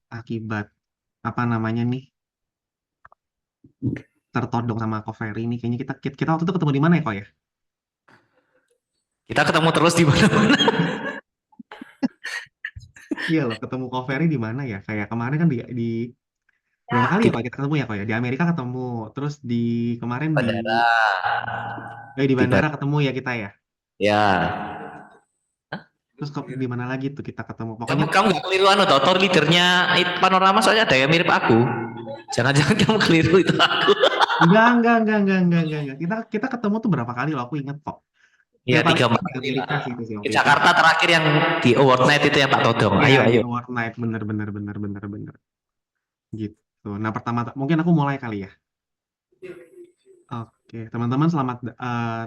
akibat apa namanya nih tertodong sama Ko Ferry nih. Kayaknya kita waktu itu ketemu di mana ya kok ya? Kita ketemu terus di mana-mana. Iya loh, ketemu Ko Ferry di mana ya? Kayak kemarin kan di berapa kali ya Kita Pak kita ketemu ya kok ya? Di Amerika ketemu, terus di kemarin bandara. di Di bandara ketemu ya kita ya. ya. Terus di mana lagi tuh kita ketemu? Kamu Pokoknya kamu nggak keliru toh leadernya Panorama soalnya ada yang mirip aku. Jangan-jangan kamu keliru itu aku. enggak. Kita ketemu tuh berapa kali loh? Aku inget kok. Iya Yang paling tiga dekat empat di kali lah. Amerika sih itu sih Di waktu itu. Jakarta terakhir yang di Award Night itu yang Pak Todong. Iya Ayo di ayo. Award Night bener gitu. Nah pertama mungkin aku mulai kali ya. Oke, teman-teman selamat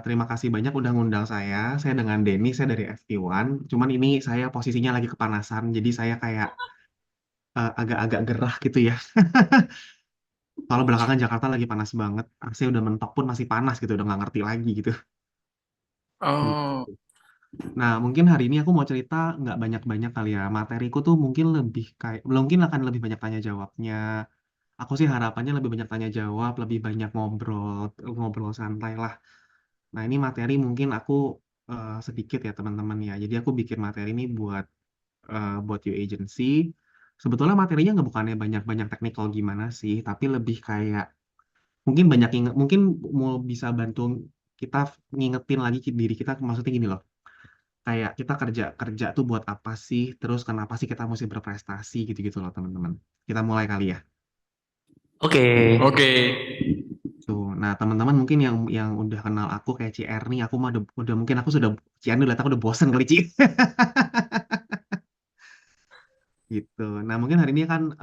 terima kasih banyak udah ngundang saya. Saya dengan Denny, saya dari FT1. Cuman ini saya posisinya lagi kepanasan, jadi saya kayak agak-agak gerah gitu ya. Kalau belakangan Jakarta lagi panas banget, AC udah mentok pun masih panas gitu, udah nggak ngerti lagi gitu. Oh, Gitu. Nah, mungkin hari ini aku mau cerita nggak banyak-banyak kali ya. Materiku tuh mungkin lebih kayak, mungkin akan lebih banyak tanya jawabnya. Aku sih harapannya lebih banyak tanya jawab, lebih banyak ngobrol, ngobrol santai lah. Nah, ini materi mungkin aku sedikit ya teman-teman ya. Jadi aku bikin materi ini buat you agency. Sebetulnya materinya nggak bukannya banyak-banyak teknikal gimana sih, tapi lebih kayak mungkin banyak inget, mungkin mau bisa bantu kita ngingetin lagi diri kita. Maksudnya gini loh, kayak kita kerja kerja tuh buat apa sih? Terus kenapa sih kita mesti berprestasi gitu-gitu loh teman-teman. Kita mulai kali ya. Oke. oke. Tuh, nah teman-teman mungkin yang udah kenal aku kayak CR nih, aku mah udah mungkin aku sudah CR nih lihat aku udah bosen kali Ci. Gitu. Nah, mungkin hari ini kan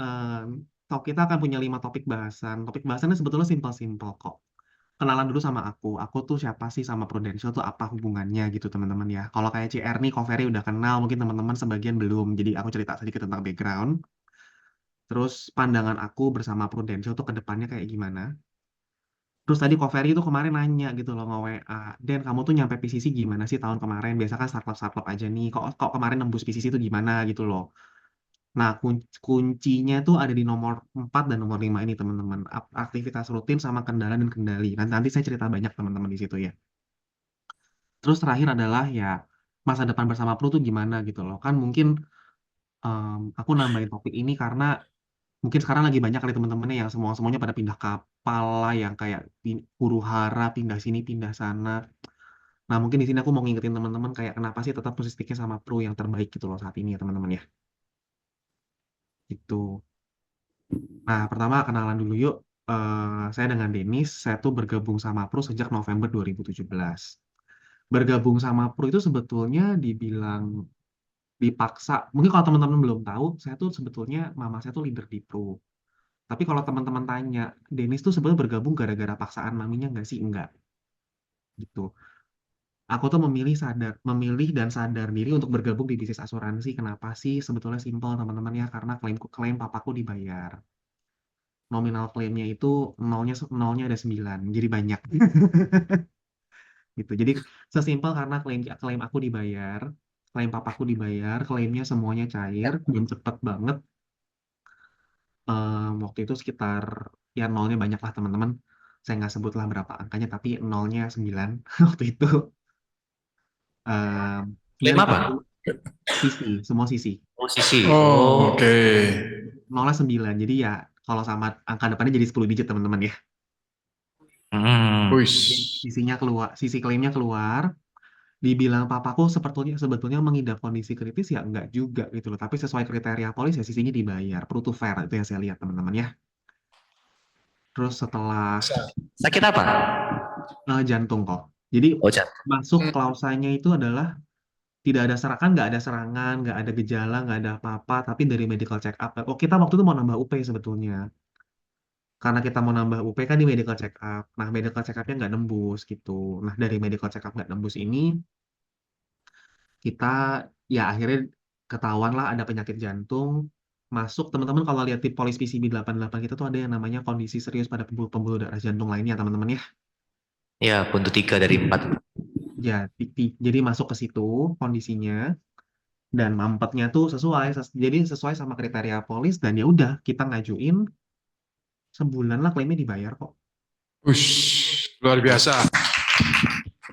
kita akan punya 5 topik bahasan. Topik bahasannya sebetulnya simpel-simpel kok. Kenalan dulu sama aku. Aku tuh siapa sih sama Prudential tuh apa hubungannya gitu teman-teman ya. Kalau kayak CR nih, Covery udah kenal, mungkin teman-teman sebagian belum. Jadi aku cerita sedikit tentang background. Terus pandangan aku bersama Prudential tuh ke depannya kayak gimana. Terus tadi Covery itu kemarin nanya gitu loh nge-WA. Dan kamu tuh nyampe PCC gimana sih tahun kemarin? Biasa kan startup-startup aja nih. Kok kemarin nembus PCC itu gimana gitu loh. Nah, kuncinya tuh ada di nomor 4 dan nomor 5 ini, teman-teman. Aktivitas rutin sama kendala dan kendali. Nanti saya cerita banyak, teman-teman, di situ ya. Terus terakhir adalah ya, masa depan bersama Pru tuh gimana gitu loh. Kan mungkin aku nambahin topik ini karena mungkin sekarang lagi banyak kali teman-temannya yang semuanya pada pindah kapal lah, yang kayak huru-hara, pindah sini, pindah sana. Nah, mungkin di sini aku mau ngingetin teman-teman kayak kenapa sih tetap mesti sticknya sama Pru yang terbaik gitu loh saat ini ya, teman-teman ya. Itu. Nah, pertama kenalan dulu yuk. Saya dengan Denis, saya tuh bergabung sama Pro sejak November 2017. Bergabung sama Pro itu sebetulnya dibilang dipaksa. Mungkin kalau teman-teman belum tahu, saya tuh sebetulnya mama saya tuh leader di Pro. Tapi kalau teman-teman tanya, Denis tuh sebetulnya bergabung gara-gara paksaan maminya nggak sih? Enggak, gitu. Aku tuh memilih dan sadar diri untuk bergabung di bisnis asuransi. Kenapa sih? Sebetulnya simpel teman-teman ya, karena klaim papaku dibayar. Nominal klaimnya itu nolnya ada 9 jadi banyak gitu. Jadi sesimpel karena klaim klaim aku dibayar, klaim papaku dibayar, klaimnya semuanya cair dan cepet banget. Waktu itu sekitar ya nolnya banyak lah teman-teman. Saya nggak sebutlah berapa angkanya, tapi nolnya 9 waktu itu. Em, dan Klaim apa? semua sisi Posisi. Oh, Oh. oke. nolnya 9. Jadi ya kalau sama angka depannya jadi 10 digit teman-teman ya. Hmm. Wis. Jadi sisinya keluar, sisi klaimnya keluar. Dibilang papaku sebetulnya mengidap kondisi kritis ya enggak juga gitu loh. Tapi sesuai kriteria polis ya sisinya dibayar. Perlu to fair itu yang saya lihat teman-teman ya. Terus setelah Sakit apa? jantung kok. Jadi Oh, jangan. masuk Hmm. klausanya itu adalah tidak ada serangan, nggak ada serangan, nggak ada gejala, nggak ada apa-apa. Tapi dari medical check up. Oh kita waktu itu mau nambah UP sebetulnya. Karena kita mau nambah UP kan di medical check up. Nah medical check upnya nggak nembus gitu. Nah dari medical check up nggak nembus ini kita ya akhirnya ketahuan lah ada penyakit jantung masuk. Teman-teman kalau lihat di polis PCB 88 kita tuh ada yang namanya kondisi serius pada pembuluh darah jantung lainnya teman-teman ya. Ya, buntut 3 dari 4. Ya, jadi masuk ke situ kondisinya. dan mampetnya tuh jadi sesuai sama kriteria polis, dan ya udah kita ngajuin sebulan lah klaimnya dibayar kok. Ush, luar biasa.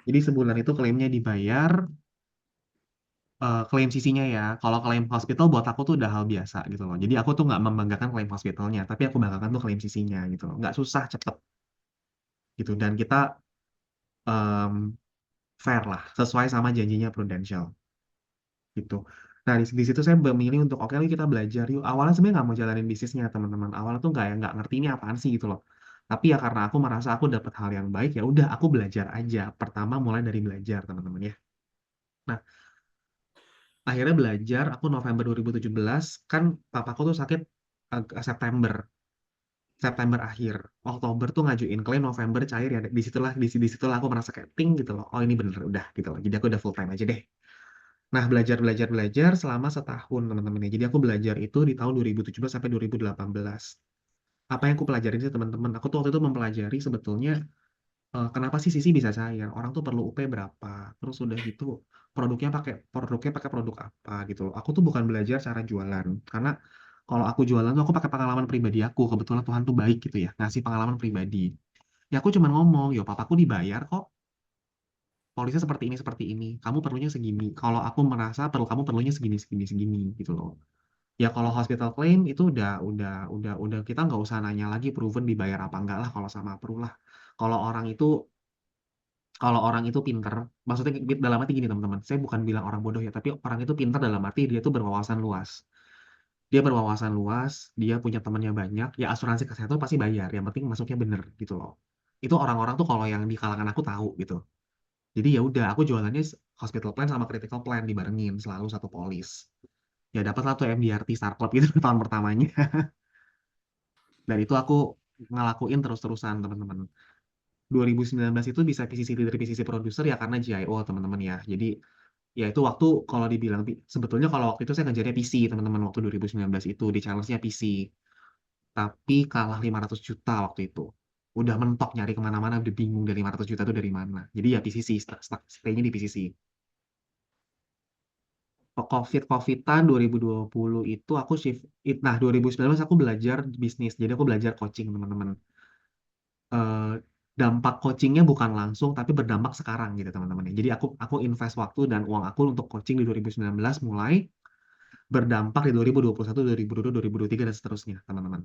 Jadi sebulan itu klaimnya dibayar, klaim sisinya ya. Kalau klaim hospital buat aku tuh udah hal biasa gitu loh. Jadi aku tuh nggak membanggakan klaim hospitalnya, tapi aku banggakan tuh klaim sisinya gitu loh. Nggak susah, cepet gitu. Dan kita em, fair lah, sesuai sama janjinya Prudential gitu. Nah di situ saya memilih untuk oke lah kita belajar yuk. Awalnya sebenarnya nggak mau jalanin bisnisnya teman-teman. Awalnya tuh nggak ngerti ini apaan sih gitu loh. Tapi ya karena aku merasa aku dapat hal yang baik, ya udah aku belajar aja. Pertama mulai dari belajar teman-teman ya. Nah, akhirnya belajar, aku November 2017, kan papaku tuh sakit September, September akhir. Oktober tuh ngajuin klaim, November cair ya. Di situlah aku merasa kayak ting gitu loh. Oh ini bener udah gitu loh. Jadi aku udah full time aja deh. Nah, belajar selama setahun teman-teman ya. Jadi aku belajar itu di tahun 2017 sampai 2018. Apa yang aku pelajarin sih teman-teman? Aku tuh waktu itu mempelajari sebetulnya kenapa sih sisi bisa cair? Orang tuh perlu UP berapa? Terus udah gitu produknya pakai produk apa gitu loh. Aku tuh bukan belajar cara jualan, karena kalau aku jualan tuh aku pakai pengalaman pribadi aku. Kebetulan Tuhan tuh baik gitu ya, ngasih pengalaman pribadi. Ya aku cuma ngomong, yo papaku dibayar kok. Polisnya seperti ini. Kamu perlunya segini. Kalau aku merasa kamu perlunya segini, segini, segini gitu loh. Ya kalau hospital claim itu udah kita nggak usah nanya lagi proven dibayar apa enggak lah kalau sama Pru lah. Kalau orang itu kalau orang itu pinter, maksudnya dalam arti gini teman-teman, saya bukan bilang orang bodoh ya, tapi orang itu pinter dalam arti dia tuh berwawasan luas. Dia berwawasan luas, dia punya temannya banyak, ya asuransi kesehatan pasti bayar, yang penting masuknya bener gitu loh. Itu orang-orang tuh kalau yang di kalangan aku tahu gitu. Jadi ya udah, aku jualannya hospital plan sama critical plan dibarengin selalu satu polis. Ya dapat satu MDRT Star Club gitu tahun pertamanya. Dan itu aku ngelakuin terus-terusan teman-teman. 2019 itu bisa PCC leader, PCC producer ya karena GIO teman-teman ya. Jadi ya itu waktu kalau dibilang sebetulnya kalau waktu itu saya ngejarnya PC teman-teman waktu 2019 itu di challenge-nya PC. Tapi kalah 500 juta waktu itu. Udah mentok nyari kemana-mana, udah bingung dari 500 juta itu dari mana. Jadi ya PCC, stay-nya di PCC. COVID-COVIDan 2020 itu aku shift. Nah 2019 aku belajar bisnis. Jadi aku belajar coaching teman-teman. eh, Dampak coachingnya bukan langsung tapi berdampak sekarang gitu teman-teman ya. Jadi aku invest waktu dan uang aku untuk coaching di 2019 mulai berdampak di 2021, 2022, 2023 dan seterusnya teman-teman.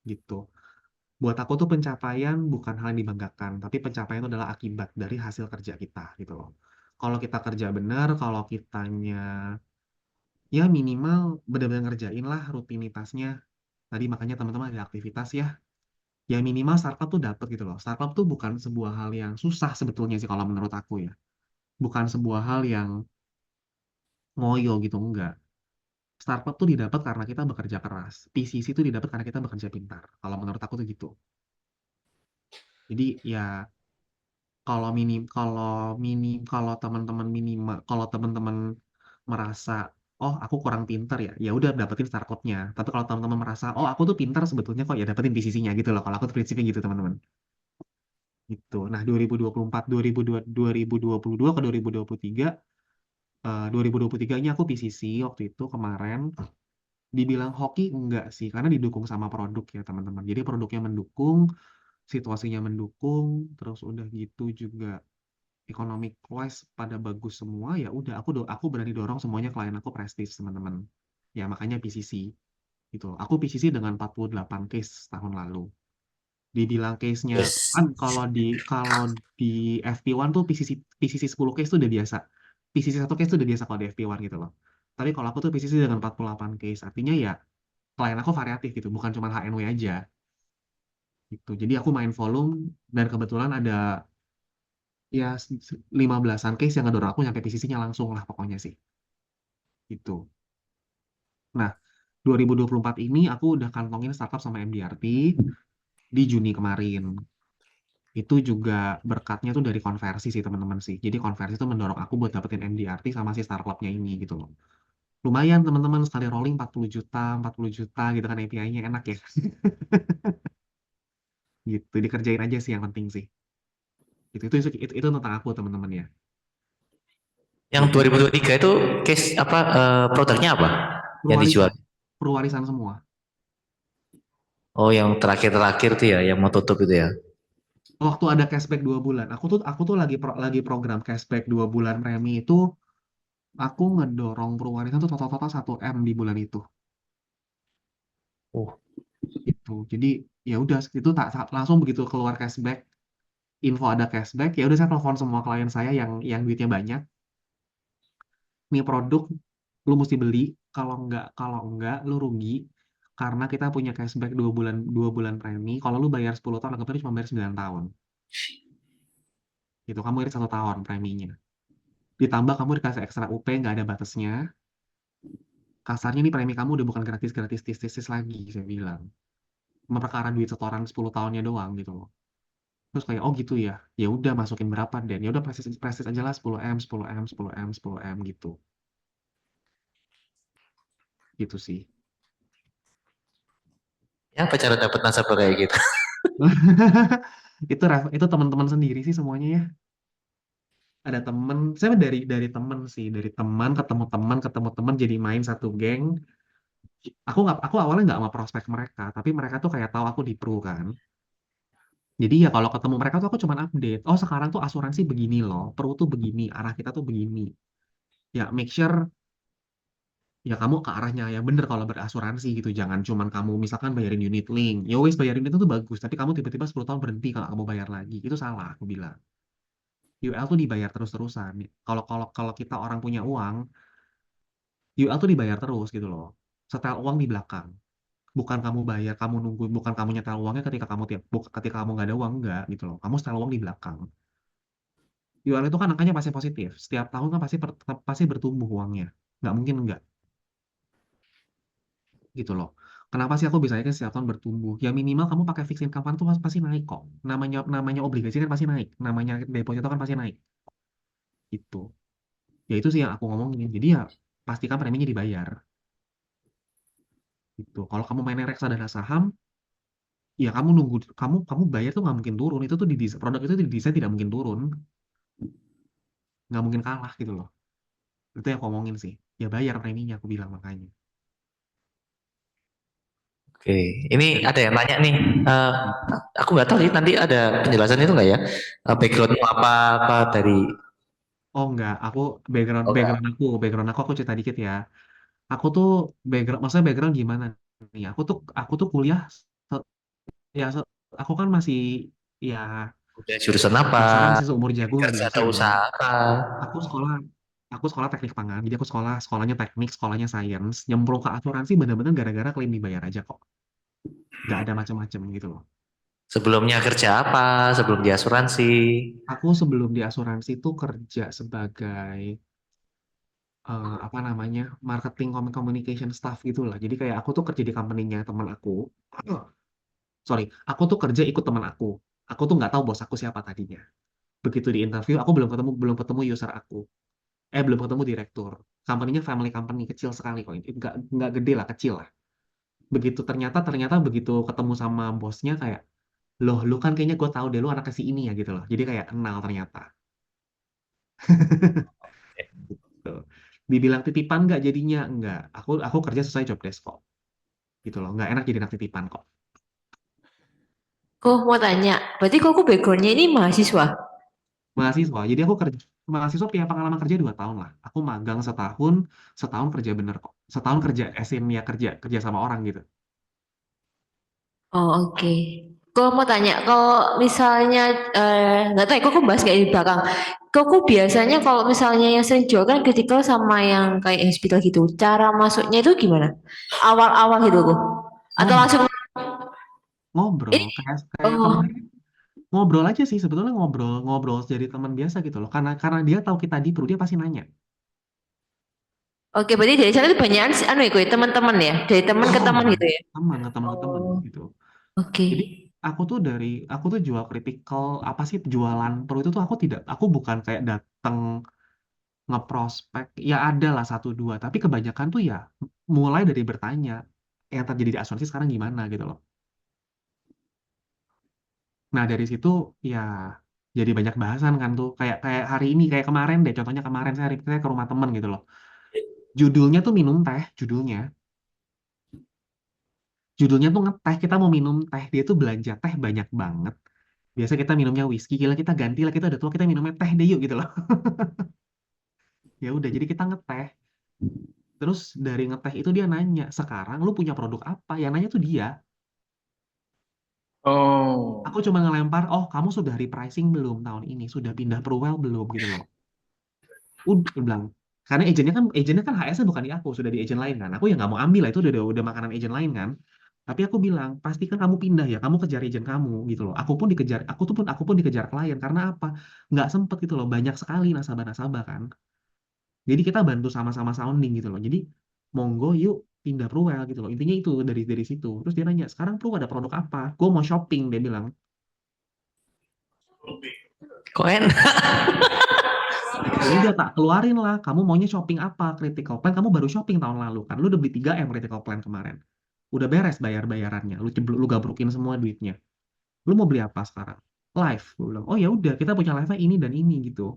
Gitu. Buat aku tuh pencapaian bukan hal yang dibanggakan, tapi pencapaian itu adalah akibat dari hasil kerja kita gitu loh. Kalau kita kerja benar, kalau kitanya ya minimal benar-benar ngerjain lah rutinitasnya. Tadi makanya teman-teman ada aktivitas ya, ya minimal startup tuh dapet gitu loh. Startup tuh bukan sebuah hal yang susah sebetulnya sih kalau menurut aku ya. Bukan sebuah hal yang ngoyo gitu, enggak. Startup tuh didapat karena kita bekerja keras. PCC tuh didapat karena kita bekerja pintar. Kalau menurut aku tuh gitu. Jadi ya kalau teman-teman kalau teman-teman merasa oh aku kurang pintar ya, ya udah dapetin startupnya. Tapi kalau teman-teman merasa oh aku tuh pintar sebetulnya kok ya dapetin PCC-nya gitu loh. Kalau aku tuh prinsipnya gitu teman-teman. Gitu. Nah, 2024, 2022 ke 2023, 2023 ini aku PCC waktu itu kemarin. Dibilang hoki enggak sih, karena didukung sama produk ya teman-teman. Jadi produknya mendukung, situasinya mendukung, terus udah gitu juga economic wise pada bagus semua, ya udah aku berani dorong semuanya klien aku prestis teman-teman. Ya makanya PCC gitu. Aku PCC dengan 48 case tahun lalu. Dibilang case-nya Yes. kan kalau di FP1 tuh PCC 10 case tuh udah biasa. PCC 1 case tuh udah biasa kalau di FP1 gitu loh. Tapi kalau aku tuh PCC dengan 48 case, artinya ya klien aku variatif gitu, bukan cuma HNW aja gitu. Jadi aku main volume dan kebetulan ada ya 15-an case yang ngedorong aku nyampe PCC-nya langsung lah pokoknya sih. Gitu. Nah, 2024 ini aku udah kantongin startup sama MDRT di Juni kemarin. Itu juga berkatnya tuh dari konversi sih teman-teman sih. Jadi konversi itu mendorong aku buat dapetin MDRT sama si startupnya ini gitu loh. Lumayan teman-teman sekali rolling 40 juta, 40 juta gitu kan API-nya enak ya. Gitu, dikerjain aja sih yang penting sih. Itu tentang aku teman-teman ya. Yang 2023 itu case apa produknya apa yang dijual? Perwarisan, perwarisan semua. Oh, yang terakhir-terakhir tuh ya, yang mau tutup itu ya. Waktu ada cashback 2 bulan, aku tuh lagi program cashback 2 bulan premi itu, aku ngedorong perwarisan tuh total-total 1 M di bulan itu. Oh, Gitu. Jadi ya udah itu langsung begitu keluar cashback, info ada cashback, ya udah saya telepon semua klien saya yang duitnya banyak. Nih produk lu mesti beli, kalau enggak lu rugi karena kita punya cashback 2 bulan premi. Kalau lu bayar 10 tahun, anggapnya lu cuma bayar 9 tahun. Gitu, kamu irit 1 tahun preminya. Ditambah kamu dikasih ekstra UP nggak ada batasnya. Kasarnya nih premi kamu udah bukan gratis-gratis tis-tis lagi, saya bilang. Cuma perkara duit setoran 10 tahunnya doang gitu loh. Terus kayak, oh gitu ya. Ya udah masukin berapa Dan? Ya udah prestis prestis aja lah 10 M, 10 M, 10 M, 10 M gitu. Gitu sih. ya apa cara dapat nasabah kayak gitu? Itu teman-teman sendiri sih semuanya ya. Ada temen, saya dari temen sih, dari ketemu teman jadi main satu geng. Aku awalnya nggak sama prospek mereka, tapi mereka tuh kayak tahu aku di Pro kan. Jadi ya kalau ketemu mereka tuh aku cuman update. Oh sekarang tuh asuransi begini loh, Pro tuh begini, arah kita tuh begini. Ya make sure ya kamu ke arahnya yang bener kalau berasuransi gitu. Jangan cuman kamu misalkan bayarin unit link. Ya wes bayarin itu tuh bagus, tapi kamu tiba-tiba 10 tahun berhenti kalau kamu bayar lagi. Itu salah aku bilang. UL tuh dibayar terus-terusan. Kalau kalau kalau kita orang punya uang, UL tuh dibayar terus gitu loh. Setel uang di belakang. Bukan kamu bayar, kamu nunggu, bukan kamu nyetel uangnya ketika kamu nggak ada uang enggak gitu loh. Kamu setel uang di belakang. UL itu kan angkanya pasti positif. Setiap tahun kan pasti bertumbuh uangnya. Nggak mungkin enggak gitu loh. Kenapa sih aku bisa yakin setiap tahun bertumbuh? Ya minimal kamu pakai fixed income fund tuh pasti naik kok. Namanya namanya obligasi kan pasti naik. Namanya deposito kan pasti naik. Itu. Ya itu sih yang aku ngomongin. Jadi ya pastikan preminya dibayar. Gitu. Kalau kamu main reksadana saham, ya kamu nunggu kamu kamu bayar tuh nggak mungkin turun. Itu tuh produk itu didesain tidak mungkin turun, nggak mungkin kalah gitu loh. Itu yang aku ngomongin sih. Ya bayar preminya aku bilang makanya. Oke, ini Jadi ada yang tanya nih. Eh, aku nggak tahu sih nanti ada penjelasan itu nggak ya? Backgroundmu apa apa dari? oh enggak, aku background Oh, nggak. background aku cerita dikit ya. Aku tuh maksudnya background gimana nih? Aku tuh kuliah se- ya aku kan masih ya Udah jurusan apa? kasarnya masih seumur jagung lah Kerja biasa atau dong. usaha apa? Aku sekolah aku sekolah teknik pangan. Jadi aku sekolahnya teknik, sekolahnya sains, nyemplung ke asuransi bener-bener gara-gara klaim dibayar aja kok. Nggak ada macam-macam gitu loh. Sebelumnya kerja apa? Sebelum di asuransi? Aku sebelum di asuransi tuh kerja sebagai apa namanya marketing communication staff gitu lah. Jadi kayak aku tuh kerja di company-nya teman aku. Sorry, aku tuh kerja ikut teman aku. Aku tuh nggak tahu bos aku siapa tadinya. Begitu di interview, aku belum ketemu user aku. Belum ketemu direktur. Company-nya family company kecil sekali kok. Nggak gede lah, kecil lah. Ternyata begitu ketemu sama bosnya kayak, loh lu kan kayaknya gue tahu deh lu anak si ini ya gitu loh. Jadi kayak kenal ternyata. Tuh. Dibilang titipan nggak jadinya nggak. Aku kerja sesuai job desk kok. Gitu loh. Nggak enak jadi anak titipan kok. Kok mau tanya, berarti kok aku backgroundnya ini mahasiswa? Mahasiswa. Jadi aku kerja mahasiswa punya pengalaman kerja 2 tahun lah. Aku magang setahun, setahun kerja bener kok. Setahun kerja SIM ya kerja kerja sama orang gitu. Oh oke. Kok mau tanya, kalau misalnya nggak tahu, ya, kok aku bahas kayak di belakang. Kok aku biasanya kalau misalnya yang sering jual kan critical sama yang kayak hospital gitu. Cara masuknya itu gimana? Awal-awal gitu kok? Atau Ngobrol, langsung ngobrol ini? kayak kayak Oh, kemarin ngobrol aja sih sebetulnya ngobrol ngobrol jadi teman biasa gitu loh. Karena dia tahu kita di Pro dia pasti nanya. oke. Berarti dari sana tuh banyak anu ya, gue teman-teman ya, dari teman ke teman Teman, gitu ya. teman ke teman Oh, gitu. oke. Jadi aku tuh jual critical apa sih jualan Pro itu tuh aku bukan kayak datang ngeprospek ya ada lah satu dua tapi kebanyakan tuh ya mulai dari bertanya yang terjadi di asuransi sekarang gimana gitu loh. Nah dari situ ya Jadi banyak bahasan kan tuh. Kayak kayak hari ini, kayak kemarin deh. Contohnya kemarin saya ke rumah temen gitu loh. Judulnya tuh minum teh, judulnya. Judulnya tuh ngeteh, kita mau minum teh. Dia tuh belanja teh banyak banget. Biasa kita minumnya whisky, gila kita ganti lah, kita udah tua, kita minumnya teh deh yuk gitu loh. Ya udah, jadi kita ngeteh. Terus dari ngeteh itu dia nanya, sekarang lu punya produk apa? Yang nanya tuh dia. Oh, Aku cuma ngelempar, oh kamu sudah repricing belum tahun ini? Sudah pindah Prewell belum gitu loh. Udah aku bilang. Karena agentnya kan HS-nya bukan di aku, sudah di agent lain kan. Aku ya nggak mau ambil lah, itu udah makanan agent lain kan. Tapi aku bilang, pastikan kamu pindah ya, kamu kejar agent kamu gitu loh. Aku pun dikejar klien karena apa? Nggak sempet gitu loh, banyak sekali nasabah-nasabah kan. Jadi kita bantu sama-sama sounding gitu loh. Jadi monggo yuk pindah Pruwel gitu loh. Intinya itu dari situ. Terus dia nanya, sekarang Pru ada produk apa? Gue mau shopping, dia bilang. Kok enak? Ya udah tak keluarin lah. Kamu maunya shopping apa? Critical plan kamu baru shopping tahun lalu kan. Lu udah beli 3M critical plan kemarin. Udah beres bayar-bayarannya. Lu gabrukin semua duitnya. Lu mau beli apa sekarang? Live. Gue bilang, oh ya udah kita punya live-nya ini dan ini gitu.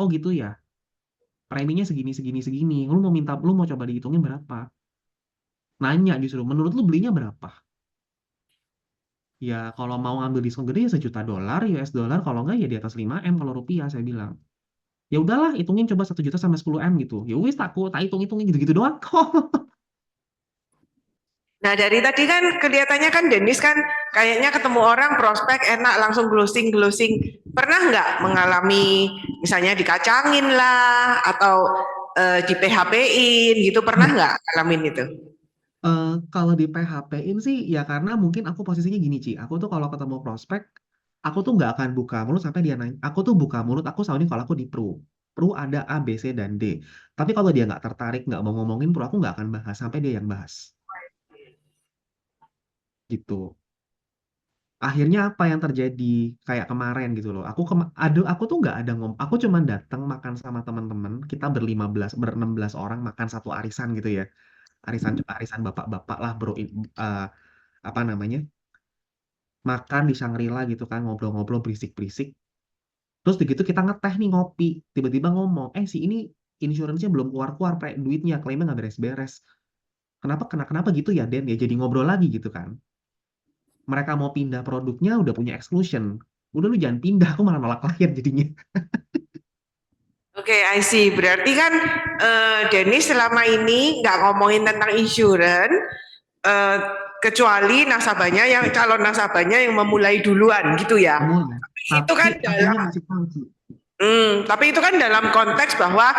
Oh gitu ya. Preminya segini segini segini. Lu mau coba dihitungin berapa? Nanya justru, menurut lu belinya berapa? Ya kalau mau ngambil diskon gede ya $1 juta US dollar, kalau enggak ya di atas 5M kalau rupiah saya bilang. Ya udahlah, hitungin coba 1 juta sama 10M gitu. Ya wis tak hitung-hitungin gitu-gitu doang kok. Nah, dari tadi kan kelihatannya kan Denis kan kayaknya ketemu orang prospek enak langsung closing. Pernah nggak mengalami misalnya dikacangin lah atau di PHP-in gitu, pernah nggak ngalamin itu? Kalau di PHP-in sih ya karena mungkin aku posisinya gini Ci. Aku tuh kalau ketemu prospek, aku tuh nggak akan buka mulut sampai dia nanya. Aku tuh buka mulut, aku sounding kalau aku di Pro. Pro ada A, B, C, dan D. Tapi kalau dia nggak tertarik, nggak mau ngomongin Pro, aku nggak akan bahas sampai dia yang bahas. Gitu. Akhirnya apa yang terjadi kayak kemarin gitu loh. Aku tuh nggak ada aku cuma datang makan sama teman-teman. Kita ber-16 orang makan satu arisan gitu ya. Arisan bapak-bapak lah bro. Apa namanya? Makan di Shangri-La gitu kan, ngobrol-ngobrol berisik-berisik. Terus begitu kita ngeteh nih ngopi, tiba-tiba ngomong, si ini insurance-nya belum keluar-keluar, duitnya klaimnya nggak beres-beres. Kenapa gitu ya Den? Ya jadi ngobrol lagi gitu kan. Mereka mau pindah produknya udah punya exclusion. Udah lu jangan pindah, aku malah nolak klien jadinya. Oke, I see. Berarti kan Denis selama ini nggak ngomongin tentang insurance, eh, kecuali nasabahnya yang calon nasabahnya yang memulai duluan gitu ya. Mulai. Itu kan Tapi akhirnya masih tahu Ci. tapi itu kan dalam konteks bahwa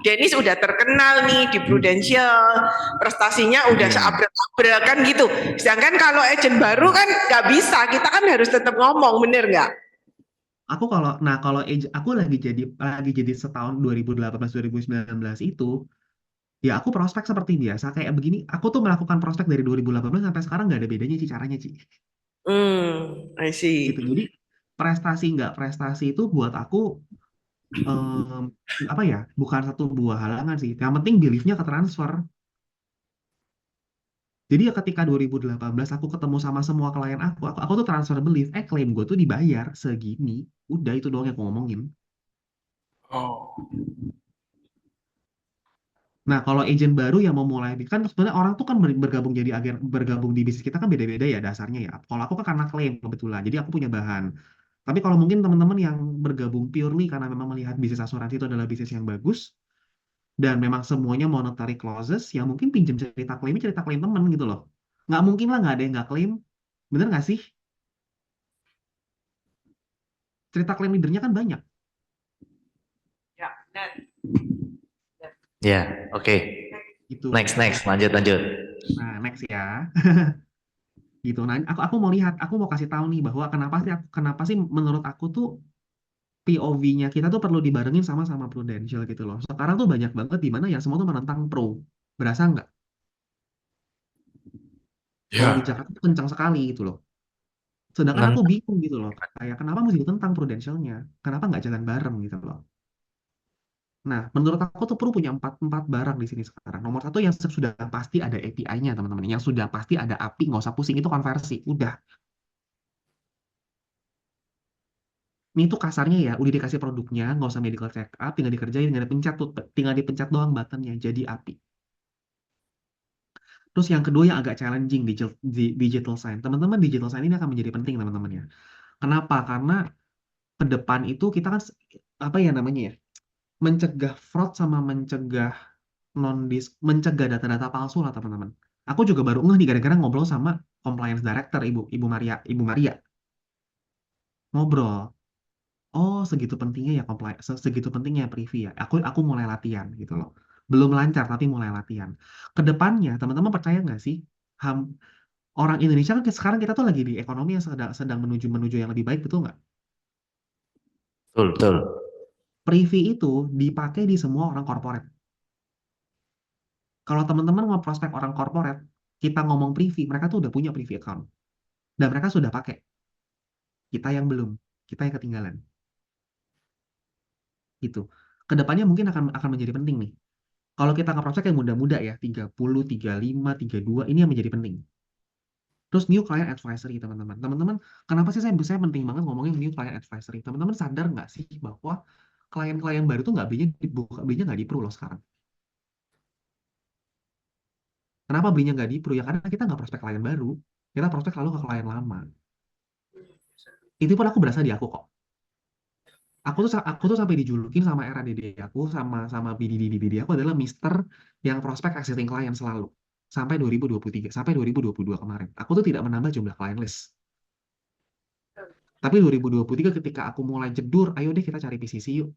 Denis udah terkenal nih di Prudential, prestasinya udah Iya. seabrek-abrek kan gitu. Sedangkan kalau agent baru kan nggak bisa, kita kan harus tetap ngomong, bener nggak? Kalau aku lagi jadi setahun 2018 2019 itu, ya aku prospek seperti biasa kayak begini. Aku tuh melakukan prospek dari 2018 sampai sekarang nggak ada bedanya Ci caranya Ci. I Gitu. see. Jadi prestasi nggak prestasi itu buat aku em, apa ya? Bukan satu buah halangan sih. Yang penting beliefnya ke transfer. Jadi ya ketika 2018 aku ketemu sama semua klien aku tuh transfer belief. Klaim gue tuh dibayar segini. Udah itu doang yang aku ngomongin. oh, Nah, kalau agent baru yang mau mulai, kan sebenarnya orang tuh kan bergabung di bisnis kita kan beda-beda ya dasarnya ya. Kalau aku kan karena klaim kebetulan, jadi aku punya bahan. Tapi kalau mungkin teman-teman yang bergabung purely karena memang melihat bisnis asuransi itu adalah bisnis yang bagus, dan memang semuanya monetary clauses, ya mungkin pinjam cerita klaim temen gitu loh. Nggak mungkin lah nggak ada yang nggak klaim. Bener nggak sih? Cerita klaim leadernya kan banyak. Ya, benar. Ya, oke. Gitu. Next, lanjut. Nah, next ya. Gitu. Nah, aku mau kasih tahu nih bahwa kenapa sih menurut aku tuh POV-nya kita tuh perlu dibarengin sama Prudential gitu loh. Sekarang tuh banyak banget di mana yang semua tuh menentang pro. Berasa nggak? Kalau di ya. Jakarta tuh kencang sekali gitu loh. Sedangkan aku bingung gitu loh. Kayak kenapa mesti ditentang Prudential-nya? Kenapa nggak jalan bareng gitu loh. Nah, menurut aku tuh Pro punya empat barang di sini sekarang. Nomor satu yang sudah pasti ada API-nya teman-teman. Yang sudah pasti ada API, nggak usah pusing itu konversi. Udah. Ini tuh kasarnya ya, udah dikasih produknya, nggak usah medical check up, tinggal dikerjain, tinggal dipencet doang buttonnya, jadi api. Terus yang kedua yang agak challenging di digital sign. Teman-teman, digital sign ini akan menjadi penting teman-teman ya. Kenapa? Karena ke depan itu kita kan apa ya namanya ya, mencegah fraud sama mencegah data-data palsu lah teman-teman. Aku juga baru ngeh nih gara-gara ngobrol sama compliance director Ibu Maria ngobrol. Oh, segitu pentingnya ya segitu pentingnya ya Privi ya. Aku mulai latihan gitu loh. Belum lancar tapi mulai latihan. Kedepannya teman-teman percaya nggak sih? Ham, orang Indonesia kan sekarang kita tuh lagi di ekonomi yang sedang menuju yang lebih baik, betul nggak? Betul, betul. Privi itu dipakai di semua orang corporate. Kalau teman-teman mau prospek orang corporate, kita ngomong Privi, mereka tuh udah punya Privi account. Dan mereka sudah pakai. Kita yang belum. Kita yang ketinggalan. Gitu. Kedepannya mungkin akan menjadi penting nih. Kalau kita nge-prospek yang muda-muda ya, 30, 35, 32, ini yang menjadi penting. Terus new client advisory, teman-teman. Teman-teman, kenapa sih saya penting banget ngomongin new client advisory? Teman-teman sadar nggak sih bahwa klien-klien baru tuh belinya nggak di Pro loh sekarang. Kenapa belinya nggak di Pro? Ya karena kita nggak prospek klien baru. Kita prospek lalu ke klien lama. Itu pun aku berasa di aku kok. Aku tuh sampai dijulukin sama era DD aku sama BD aku adalah Mister yang prospek existing klien selalu sampai 2023 sampai 2022 kemarin. Aku tuh tidak menambah jumlah klien list. Tapi 2023 ketika aku mulai jedur, ayo deh kita cari PCC yuk.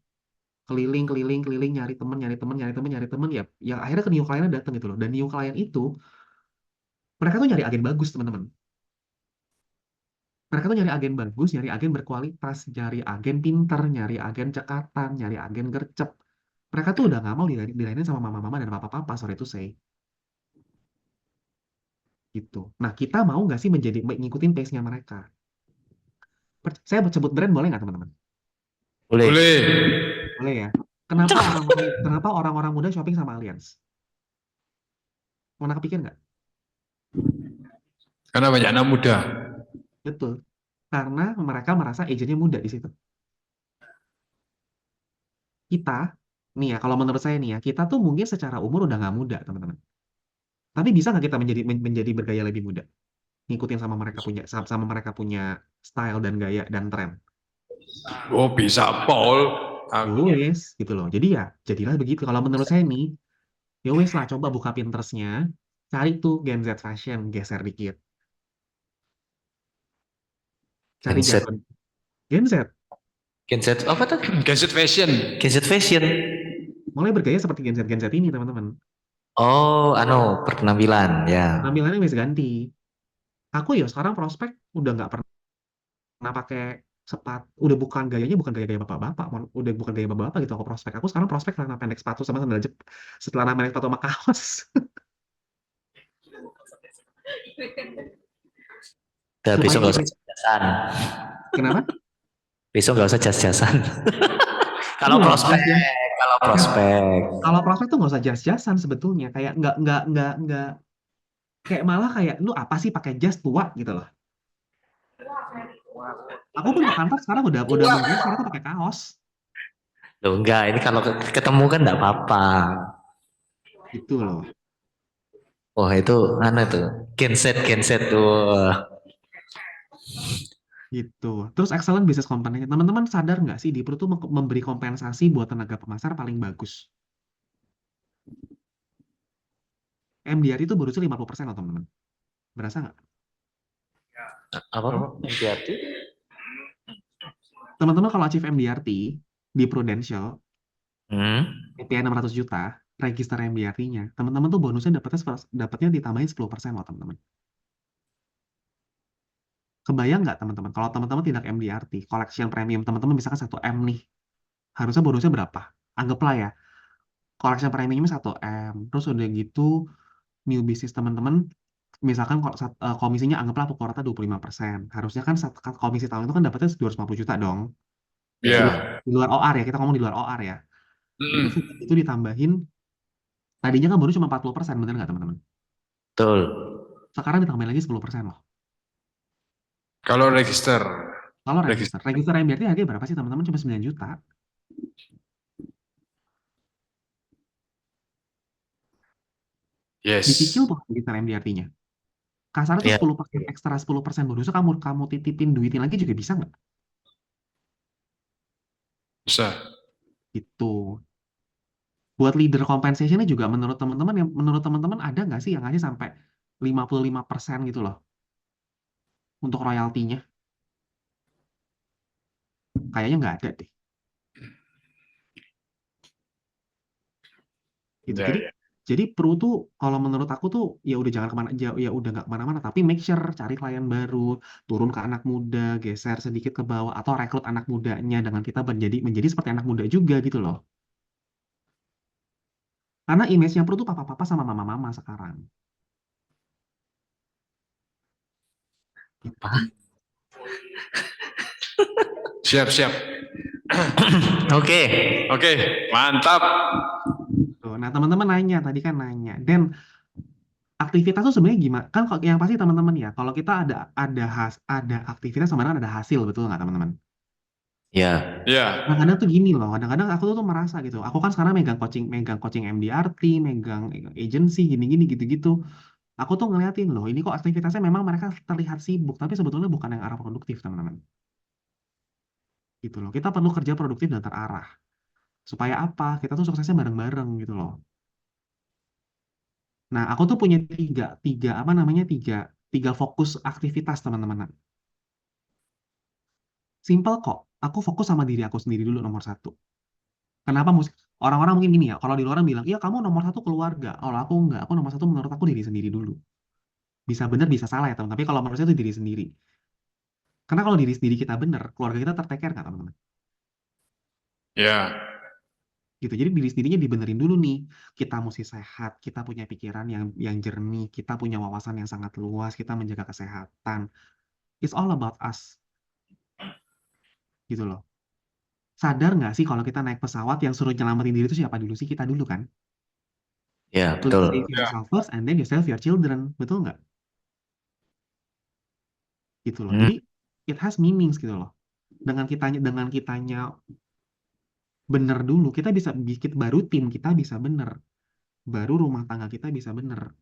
Keliling keliling keliling nyari temen ya ya akhirnya ke new client datang gitu loh. Dan new client itu mereka tuh nyari agen bagus, teman-teman. Mereka tuh nyari agen bagus, nyari agen berkualitas, nyari agen pinter, nyari agen cekatan, nyari agen gercep. Mereka tuh udah nggak mau dilainin sama mama-mama dan papa-papa, sorry to say. Gitu. Nah, kita mau nggak sih ngikutin pace-nya mereka? Saya sebut brand boleh nggak, teman-teman? Boleh. Boleh. Boleh ya. Kenapa orang-orang muda shopping sama Allianz? Pernah kepikir nggak? Karena banyak anak muda. Betul. Karena mereka merasa agentnya muda di situ. Kita, nih ya, kalau menurut saya nih ya, kita tuh mungkin secara umur udah nggak muda, teman-teman. Tapi bisa nggak kita menjadi bergaya lebih muda? Ngikutin sama mereka punya style dan gaya dan tren. Oh, bisa, Paul. Ya wes, gitu loh. Jadi ya, jadilah begitu. Kalau menurut saya nih, ya wes lah, coba buka Pinterest-nya, cari tuh Gen Z Fashion, geser dikit. Cari Gen Z. zaman Gen Z, Gen Z apa tuh? Gadget fashion. Gen Z fashion. mulai bergaya seperti Gen Z ini, teman-teman. Oh, penampilan ya. Tampilannya wes ganti. Aku ya sekarang prospek udah nggak pernah pakai udah bukan gaya-gaya bapak-bapak, udah bukan gaya bapak-bapak gitu aku prospek. Aku sekarang prospek celana pendek sepatu sama sandal jepit, celana pendek sepatu sama kaos. Udah Supaya besok nggak usah kita- jas-jasan. Kenapa? Besok nggak usah jas-jasan. Kalau Iya, prospek, jas-jas. kalau prospek. Kalau prospek tuh nggak usah jas-jasan sebetulnya, kayak nggak kayak malah kayak lu apa sih pakai jas tua gitu loh. Aku pun ke kantor sekarang udah menggunakan sekarang tuh pakai kaos Loh enggak, ini kalau ketemu kan enggak apa-apa. gitu loh. Wah, itu tuh. Gen Z tuh. Gitu. Terus excellent business component. Teman-teman sadar nggak sih di Pro tuh memberi kompensasi buat tenaga pemasar paling bagus. MDRT itu bonusnya 50% loh teman-teman. Berasa nggak? Apa? MDRT? Teman-teman kalau achieve MDRT di Prudential, KPI 600 juta, register MDRT-nya, teman-teman tuh bonusnya dapatnya ditambahin 10% loh teman-teman. Kebayang nggak teman-teman? Kalau teman-teman tidak MDRT, collection premium, teman-teman misalkan 1M nih, harusnya bonusnya berapa? Anggaplah ya, collection premiumnya 1M, terus udah gitu, new business teman-teman, misalkan komisinya anggaplah per kuartal 25%. Harusnya kan komisi tahun itu kan dapatnya 250 juta dong. Iya. Di luar OR ya, kita ngomong di luar OR ya. Mm. Itu ditambahin, tadinya kan bonus cuma 40%, bener nggak teman-teman? Betul. Sekarang ditambahin lagi 10% loh. Kalau register. Kalau Register. register MDRT harganya berapa sih teman-teman? Cuma 9 juta. Dicicil Yes. tuh register MDRT-nya. Kasarnya tuh Ya, 10% ekstra 10% bonus kamu titipin duitin lagi juga bisa nggak? Bisa. Gitu. Buat leader compensation-nya juga menurut teman-teman ada nggak sih yang ngasih sampai 55% gitu loh untuk royaltinya? Kayaknya nggak ada deh. Gitu. Ya, Jadi ya. jadi perlu tuh kalau menurut aku tuh ya udah jangan kemana ya udah nggak kemana-mana tapi make sure cari klien baru, turun ke anak muda, geser sedikit ke bawah atau rekrut anak mudanya dengan kita menjadi seperti anak muda juga gitu loh. Karena image-nya Pro tuh papa-papa sama mama-mama sekarang. Gitu. Siap. oke. Oke, mantap. Tuh, nah teman-teman nanya tadi kan nanya, Dan aktivitas tuh sebenarnya gimana? Kan yang pasti teman-teman ya, kalau kita ada aktivitas sama dengan ada hasil, betul nggak teman-teman? Ya, Ya, Kadang-kadang tuh gini loh, kadang-kadang aku tuh merasa gitu. Aku kan sekarang megang coaching MDRT, megang agency, gini-gini gitu-gitu. Aku tuh ngeliatin loh, ini kok aktivitasnya memang mereka terlihat sibuk, tapi sebetulnya bukan yang arah produktif, teman-teman. Gitu loh. Kita perlu kerja produktif dan terarah. Supaya apa? Kita tuh suksesnya bareng-bareng gitu loh. Nah, aku tuh punya tiga fokus aktivitas, teman-teman. Simple kok. Aku fokus sama diri aku sendiri dulu nomor satu. Kenapa musik? Orang-orang mungkin gini ya, kalau di luar bilang, iya kamu nomor satu keluarga. Kalau aku enggak, aku nomor satu menurut aku diri sendiri dulu. Bisa benar, bisa salah ya teman. Tapi kalau menurut saya itu diri sendiri. Karena kalau diri sendiri kita benar, keluarga kita terteker kan teman-teman. ya, Gitu. Jadi diri sendirinya dibenerin dulu nih. Kita mesti sehat, kita punya pikiran yang jernih, kita punya wawasan yang sangat luas, kita menjaga kesehatan. It's all about us. Gitu loh. Sadar nggak sih kalau kita naik pesawat yang suruh nyelamatin diri itu siapa dulu sih? Kita dulu kan? ya Please betul. save ya, yourself first and then you save your children. Betul nggak? Gitu loh. Hmm, Jadi it has meanings gitu loh. Dengan kitanya bener dulu, kita bisa bikin baru tim kita bisa bener, baru rumah tangga kita bisa bener,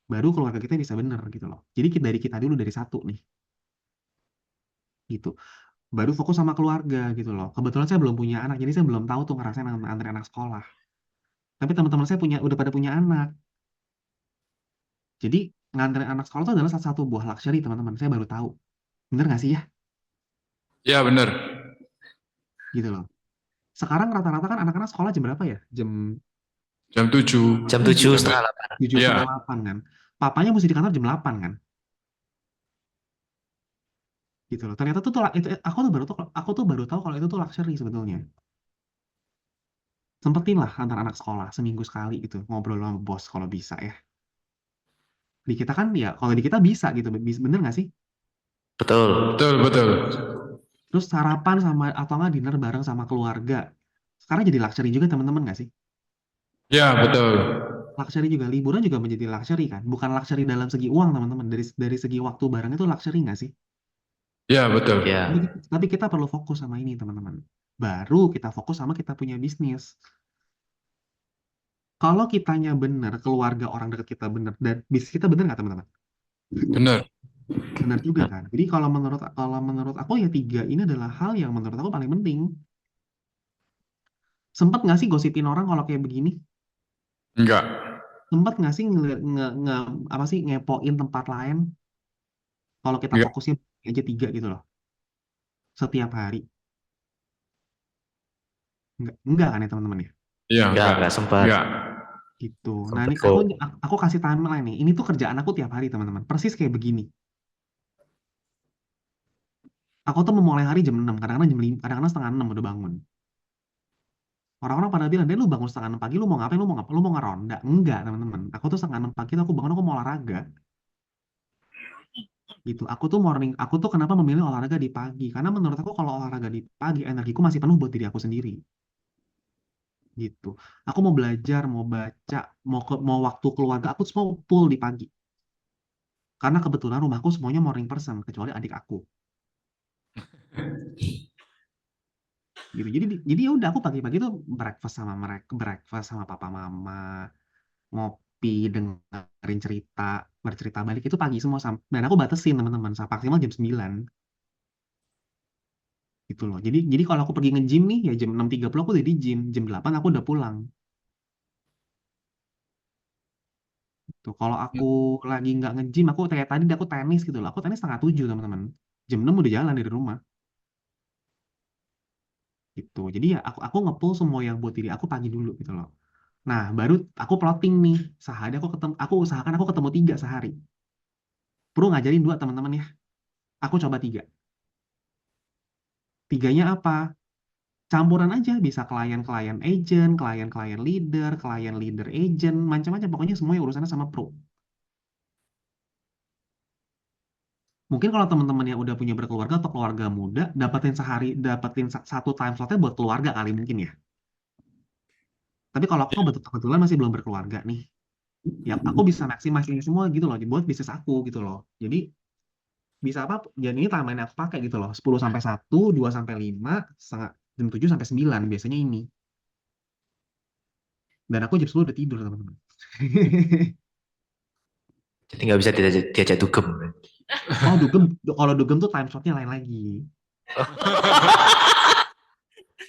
baru keluarga kita bisa bener gitu loh. Jadi dari kita dulu dari satu nih, gitu. Baru fokus sama keluarga gitu loh. Kebetulan saya belum punya anak, jadi saya belum tahu tuh ngerasain antri anak sekolah. Tapi teman-teman saya udah pada punya anak. Jadi nganterin anak sekolah itu adalah salah satu buah luxury teman-teman. Saya baru tahu. Bener nggak sih ya? ya benar. Gitu loh. Sekarang rata-rata kan anak-anak sekolah jam berapa ya? Jam Jam 7. jam 7:30. 7 Ya, setengah 8 kan. Papanya mesti di kantor jam 8 kan. Gitu loh. Ternyata itu aku tuh baru tahu kalau itu tuh luxury sebetulnya. Sempetin lah antar anak sekolah seminggu sekali gitu ngobrol sama bos kalau bisa ya. Di kita kan ya kalau di kita bisa gitu, bener nggak sih? Betul. betul. Terus sarapan sama atau nggak dinner bareng sama keluarga. Sekarang jadi luxury juga teman-teman nggak sih? Ya, betul. Luxury juga liburan juga menjadi luxury kan. Bukan luxury dalam segi uang teman-teman. Dari segi waktu bareng itu luxury nggak sih? Ya, betul. Ya, Tapi kita perlu fokus sama ini teman-teman. Baru kita fokus sama kita punya bisnis. Kalau kitanya benar, keluarga orang dekat kita benar, dan bisnis kita benar nggak teman-teman? Benar. Benar juga kan. Jadi kalau menurut aku ya tiga ini adalah hal yang menurut aku paling penting. Sempet nggak sih gosipin orang kalau kayak begini? Enggak. Sempet nggak sih apa sih ngepoin tempat lain? Kalau kita Enggak. fokusnya aja tiga gitu loh, setiap hari. Enggak kan ya teman-teman ya? Iya, enggak sempat. Enggak. Gitu. Nah Sempet ini kok. aku kasih timeline nih. Ini tuh kerjaan aku tiap hari teman-teman. Persis kayak begini. Aku tuh memulai hari jam 6, kadang-kadang jam 5, kadang-kadang setengah 6 udah bangun. Orang-orang pada bilang, "Dan lu bangun setengah 6 pagi, lu mau ngapain? Lu mau ngeronda?" Enggak, teman-teman. Aku tuh setengah 6 pagi tuh aku bangun, aku mau olahraga. Gitu. Aku tuh kenapa memilih olahraga di pagi? Karena menurut aku kalau olahraga di pagi, energiku masih penuh buat diri aku sendiri. Gitu. Aku mau belajar, mau baca, mau waktu keluarga, aku semua full di pagi. Karena kebetulan rumahku semuanya morning person, kecuali adik aku. Gitu. Jadi ya udah aku pagi-pagi tuh breakfast sama papa mama, ngopi, dengerin bercerita balik itu pagi semua dan aku batasin teman-teman sampai maksimal jam 9 gitu loh. Jadi kalau aku pergi nge-gym nih ya jam 6.30 aku udah di gym, jam 8 aku udah pulang. Tuh, kalau aku lagi nggak nge-gym, aku kayak tadi aku tenis gitu loh. Aku tenis setengah 7 teman-teman. Jam 6 udah jalan dari rumah gitu. Jadi ya aku nge-pull semua yang buat diri aku pagi dulu gitu loh. Nah, baru aku plotting nih. Sehari aku usahakan aku ketemu 3 sehari. Perlu ngajarin 2 teman-teman ya. Aku coba 3. Tiganya apa? Campuran aja, bisa klien-klien agent, klien-klien leader, klien leader agent, macam-macam. Pokoknya semuanya urusannya sama pro. Mungkin kalau teman-teman yang udah punya berkeluarga atau keluarga muda, dapetin satu time slotnya buat keluarga kali mungkin ya. Tapi kalau aku kebetulan masih belum berkeluarga nih, ya aku bisa maksimalin semua gitu loh, buat bisnis aku gitu loh. Jadi bisa apa? Jadi ini timeline yang aku pakai gitu loh, 10 sampai 1, 2 sampai 5, jam 7 sampai 9 biasanya ini. Dan aku jam 10 udah tidur teman-teman. Jadi nggak bisa diajak dugem. Oh, kalau dugem tuh time slotnya lain lagi.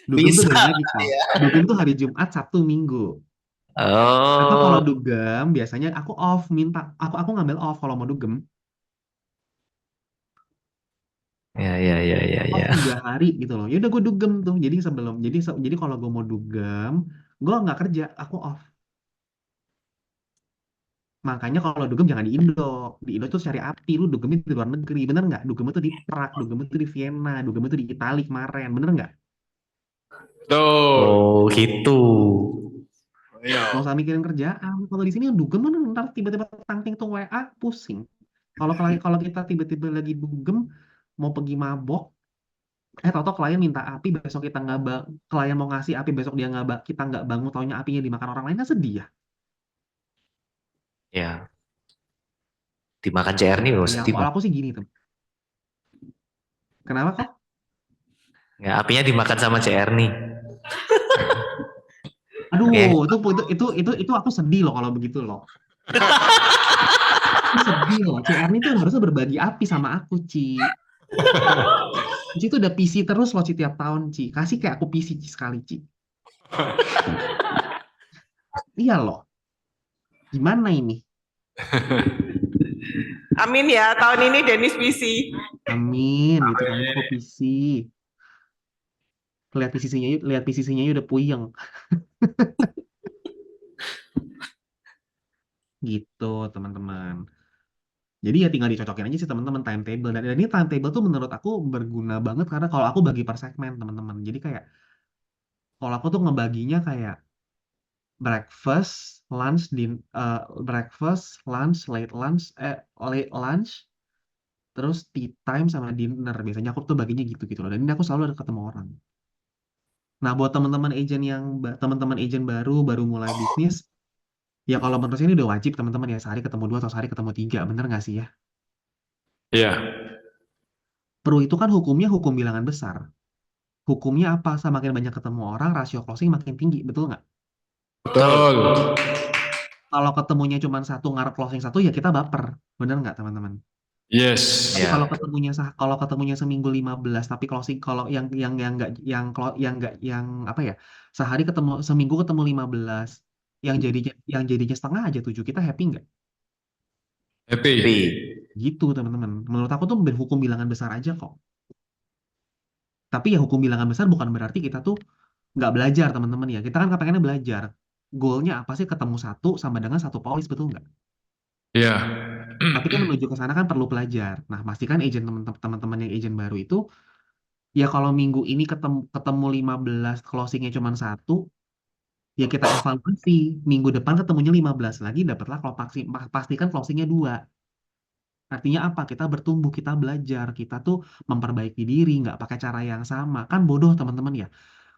Dugem tuh Bisa beda lagi, Cok. Dugem tuh hari Jumat, Sabtu, Minggu. Atau kalau Oh, dugem biasanya aku ngambil off kalau mau dugem. Off ya. 3 hari gitu loh. Ya udah gue dugem tuh. Jadi kalau gue mau dugem, gue nggak kerja, aku off. Makanya kalau dugem jangan di Indo. Di Indo tuh cari api, lu dugemnya di luar negeri, bener nggak? Dugem itu di Prague, dugem itu di Vienna, dugem itu di Italia kemarin, bener nggak? Betul. Oh gitu. Iya. Nggak usah mikirin kerjaan. Kalau di sini dugem kan ntar tiba-tiba tangting tuh WA, pusing. Kalau kita tiba-tiba lagi dugem, mau pergi mabok, tau-tau klien minta api, besok kita nggak klien mau ngasih api, besok dia nggak kita nggak bangun, taunya apinya dimakan orang lain, kan sedih ya. Ya, dimakan CR nih loh Ya, sedih kalau mah. aku sih gini tuh. Kenapa kok? Ya, apinya dimakan sama CR nih. Aduh, Oke. itu aku sedih loh kalau begitu loh. Aku sedih loh. CR ini tuh harusnya berbagi api sama aku, Ci. Ci tuh udah PC terus loh, Ci, tiap tahun, Ci. Kasih kayak aku PC, Ci, sekali, Ci. Iya loh. Gimana ini? Amin ya, tahun ini Dennis PC. Amin, gitu kan aku PC. Lihat PCC-nya udah puyeng. Gitu, teman-teman. Jadi ya tinggal dicocokin aja sih teman-teman timetable. Dan ini timetable tuh menurut aku berguna banget karena kalau aku bagi per segmen, teman-teman. Jadi kayak kalau aku tuh ngebaginya kayak breakfast, late lunch, terus tea time sama dinner. Biasanya aku tuh baginya gitu-gitu loh. Dan ini aku selalu ada ketemu orang. Nah, buat teman-teman agent baru mulai bisnis, ya kalau menurut saya ini udah wajib teman-teman ya sehari ketemu 2 atau sehari ketemu 3, bener nggak sih ya? Iya. Pro itu kan hukumnya hukum bilangan besar. Hukumnya apa? Semakin banyak ketemu orang, rasio closing makin tinggi, betul nggak? Betul. Kalau ketemunya cuma satu, ngarep closing satu, ya kita baper. Bener nggak, teman-teman? Yes. Tapi Ya. kalau ketemunya seminggu 15, tapi closing kalau yang apa ya? Seminggu ketemu 15, yang jadinya setengah aja 7, kita happy nggak? Happy. Tapi Gitu, teman-teman. Menurut aku tuh hukum bilangan besar aja kok. Tapi ya hukum bilangan besar bukan berarti kita tuh nggak belajar, teman-teman ya. Kita kan kepengennya belajar. Goalnya apa sih? Ketemu satu sama dengan satu polis, betul nggak? Iya. Tapi kan menuju ke sana kan perlu belajar. Nah, pastikan teman-teman yang agent baru itu, ya kalau minggu ini ketemu 15, closingnya cuma satu, ya kita evaluasi. Minggu depan ketemunya 15 lagi, dapatlah kalau pastikan closingnya 2. Artinya apa? Kita bertumbuh, kita belajar, kita tuh memperbaiki diri, nggak pakai cara yang sama. Kan bodoh, teman-teman ya.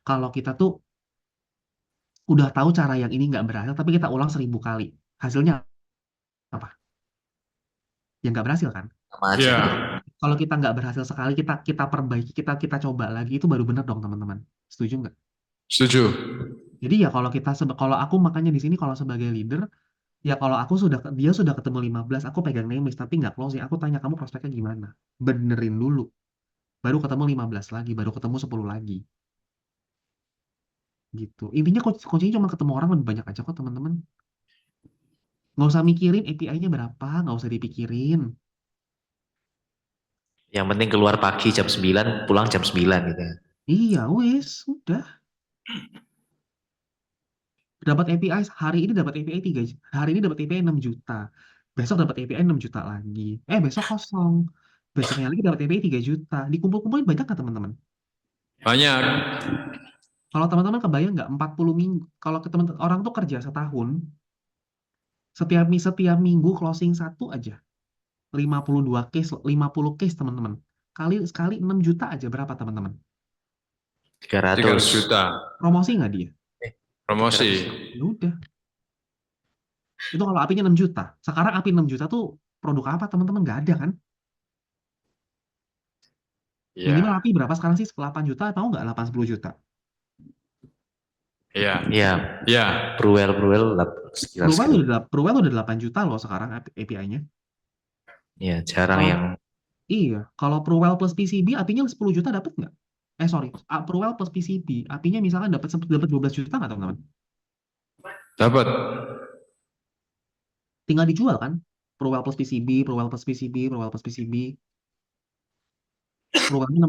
Kalau kita tuh udah tahu cara yang ini nggak berhasil, tapi kita ulang 1000 kali. Hasilnya apa? Ya nggak berhasil kan? sama aja. Iya. Kalau kita nggak berhasil sekali, kita perbaiki, kita coba lagi, itu baru benar dong teman-teman. Setuju nggak? Setuju. Jadi ya kalau kalau aku makanya di sini kalau sebagai leader, ya kalau dia sudah ketemu 15, aku pegang name list tapi nggak closing. Aku tanya kamu prospeknya gimana? Benerin dulu. Baru ketemu 15 lagi, baru ketemu 10 lagi. Gitu. Intinya kuncinya cuma ketemu orang lebih banyak aja kok teman-teman. Nggak usah mikirin API-nya berapa, nggak usah dipikirin. Yang penting keluar pagi jam 9, pulang jam 9 gitu. Iya, wes, udah. Dapat API hari ini dapat API 3, hari ini dapat API 6 juta. Besok dapat API 6 juta lagi. Besok kosong. Besoknya lagi dapat API 3 juta. Dikumpul-kumpulin banyak nggak teman-teman? Banyak. Kalau teman-teman kebayang nggak 40 minggu, kalau teman orang tuh kerja setahun, setiap minggu closing satu aja. 50 case teman-teman. Sekali 6 juta aja berapa teman-teman? 300 300. juta. Promosi nggak dia? Promosi. Ya udah. Itu kalau apinya 6 juta. Sekarang api 6 juta tuh produk apa teman-teman? Nggak ada kan? Minimal Iya. api berapa sekarang sih? 8 juta, tahu nggak? 8-10 juta. Iya. Iya, Iya. Pruwel sekilas gitu. Pruwell udah 8 juta loh sekarang API-nya. Iya, jarang Kalau yang Iya, kalau Pruwell plus PCB apinya 10 juta dapat nggak? Sorry, Pruwell plus PCB apinya misalkan dapat 12 juta nggak teman-teman? Dapat. Tinggal dijual kan? Pruwell plus PCB, Pruwell plus PCB, Pruwell plus PCB. Pruwellnya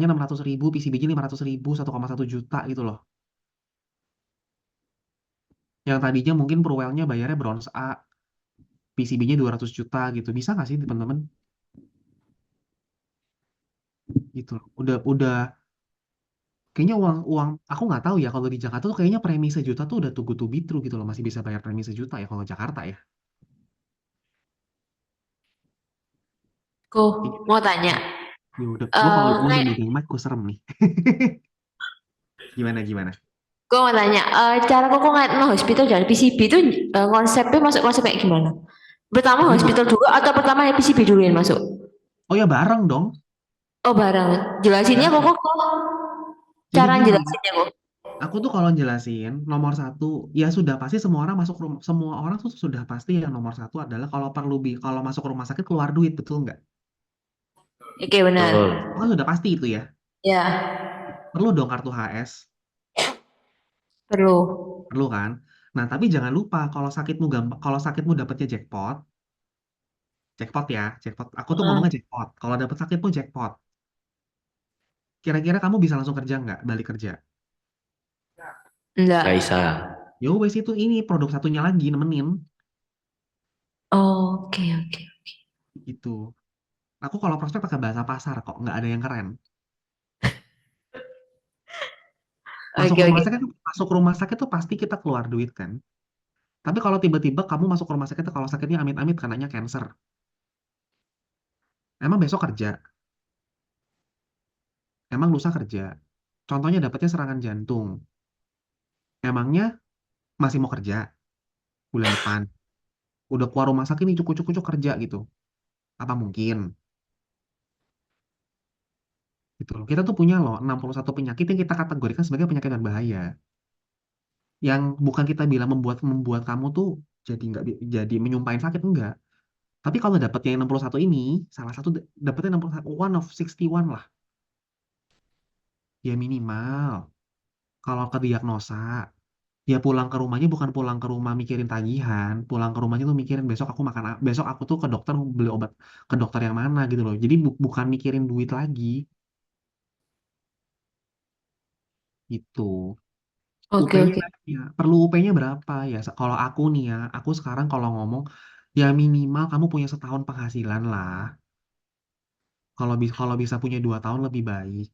600.000, PCB-nya 500.000, 1,1 juta gitu loh. Yang tadinya mungkin Pruwellnya bayarnya bronze A, PCB-nya 200 juta gitu. Bisa nggak sih teman-teman? Gitu loh. Udah kayaknya uang aku nggak tahu ya kalau di Jakarta tuh kayaknya premi sejuta tuh udah too good to be true gitu loh, masih bisa bayar premi sejuta ya kalau Jakarta ya. Aku mau tanya. Ya udah, gua kalau Eh, gua udah kayak meeting mic gua serem nih. Gimana? gue mau tanya, cara kok ngeliat no hospital dan PCB itu konsepnya masuk konsep kayak gimana? Pertama Ini hospital dulu atau pertama ya PCB dulu yang masuk? oh ya bareng dong. Oh bareng. Jelasinnya Bareng. kok Jadi cara gini, jelasinnya kok. aku tuh kalau jelasin nomor satu, ya sudah pasti semua orang tuh sudah pasti yang nomor satu adalah kalau masuk rumah sakit keluar duit, betul nggak? Oke benar. betul. Kan sudah pasti itu ya. Ya Perlu dong kartu HS, perlu. perlu kan? Nah tapi jangan lupa kalau sakitmu dapetnya jackpot ya, jackpot. Aku tuh Heeh. ngomongnya jackpot. Kalau dapet sakitmu jackpot. Kira-kira kamu bisa langsung kerja nggak? Balik kerja? Enggak. Nggak bisa. Yo wes itu ini produk satunya lagi nemenin Oke. gitu. Aku kalau prospek pakai bahasa pasar kok, nggak ada yang keren. Masuk Oke. rumah sakit, masuk rumah sakit tuh pasti kita keluar duit kan. Tapi kalau tiba-tiba kamu masuk rumah sakit kalau sakitnya amit-amit karenanya cancer, emang besok kerja, emang lusa kerja. Contohnya dapetnya serangan jantung, emangnya masih mau kerja bulan depan. Udah keluar rumah sakit nih cukup kerja gitu. Apa mungkin? Gitu loh. Kita tuh punya loh 61 penyakit yang kita kategorikan sebagai penyakit berbahaya. Yang bukan kita bilang membuat kamu tuh jadi menyumpahin sakit enggak. Tapi kalau dapetnya yang 61 ini, salah satu dapetnya 61, one of 61 lah. Ya minimal. Kalau ke diagnosa, ya pulang ke rumahnya bukan pulang ke rumah mikirin tagihan, pulang ke rumahnya tuh mikirin besok aku tuh ke dokter beli obat ke dokter yang mana gitu loh. Jadi bukan mikirin duit lagi gitu. Oke. UP-nya ya, perlu UP-nya berapa ya? Kalau aku nih ya, aku sekarang kalau ngomong ya minimal kamu punya setahun penghasilan lah. Kalau bisa punya 2 tahun lebih baik.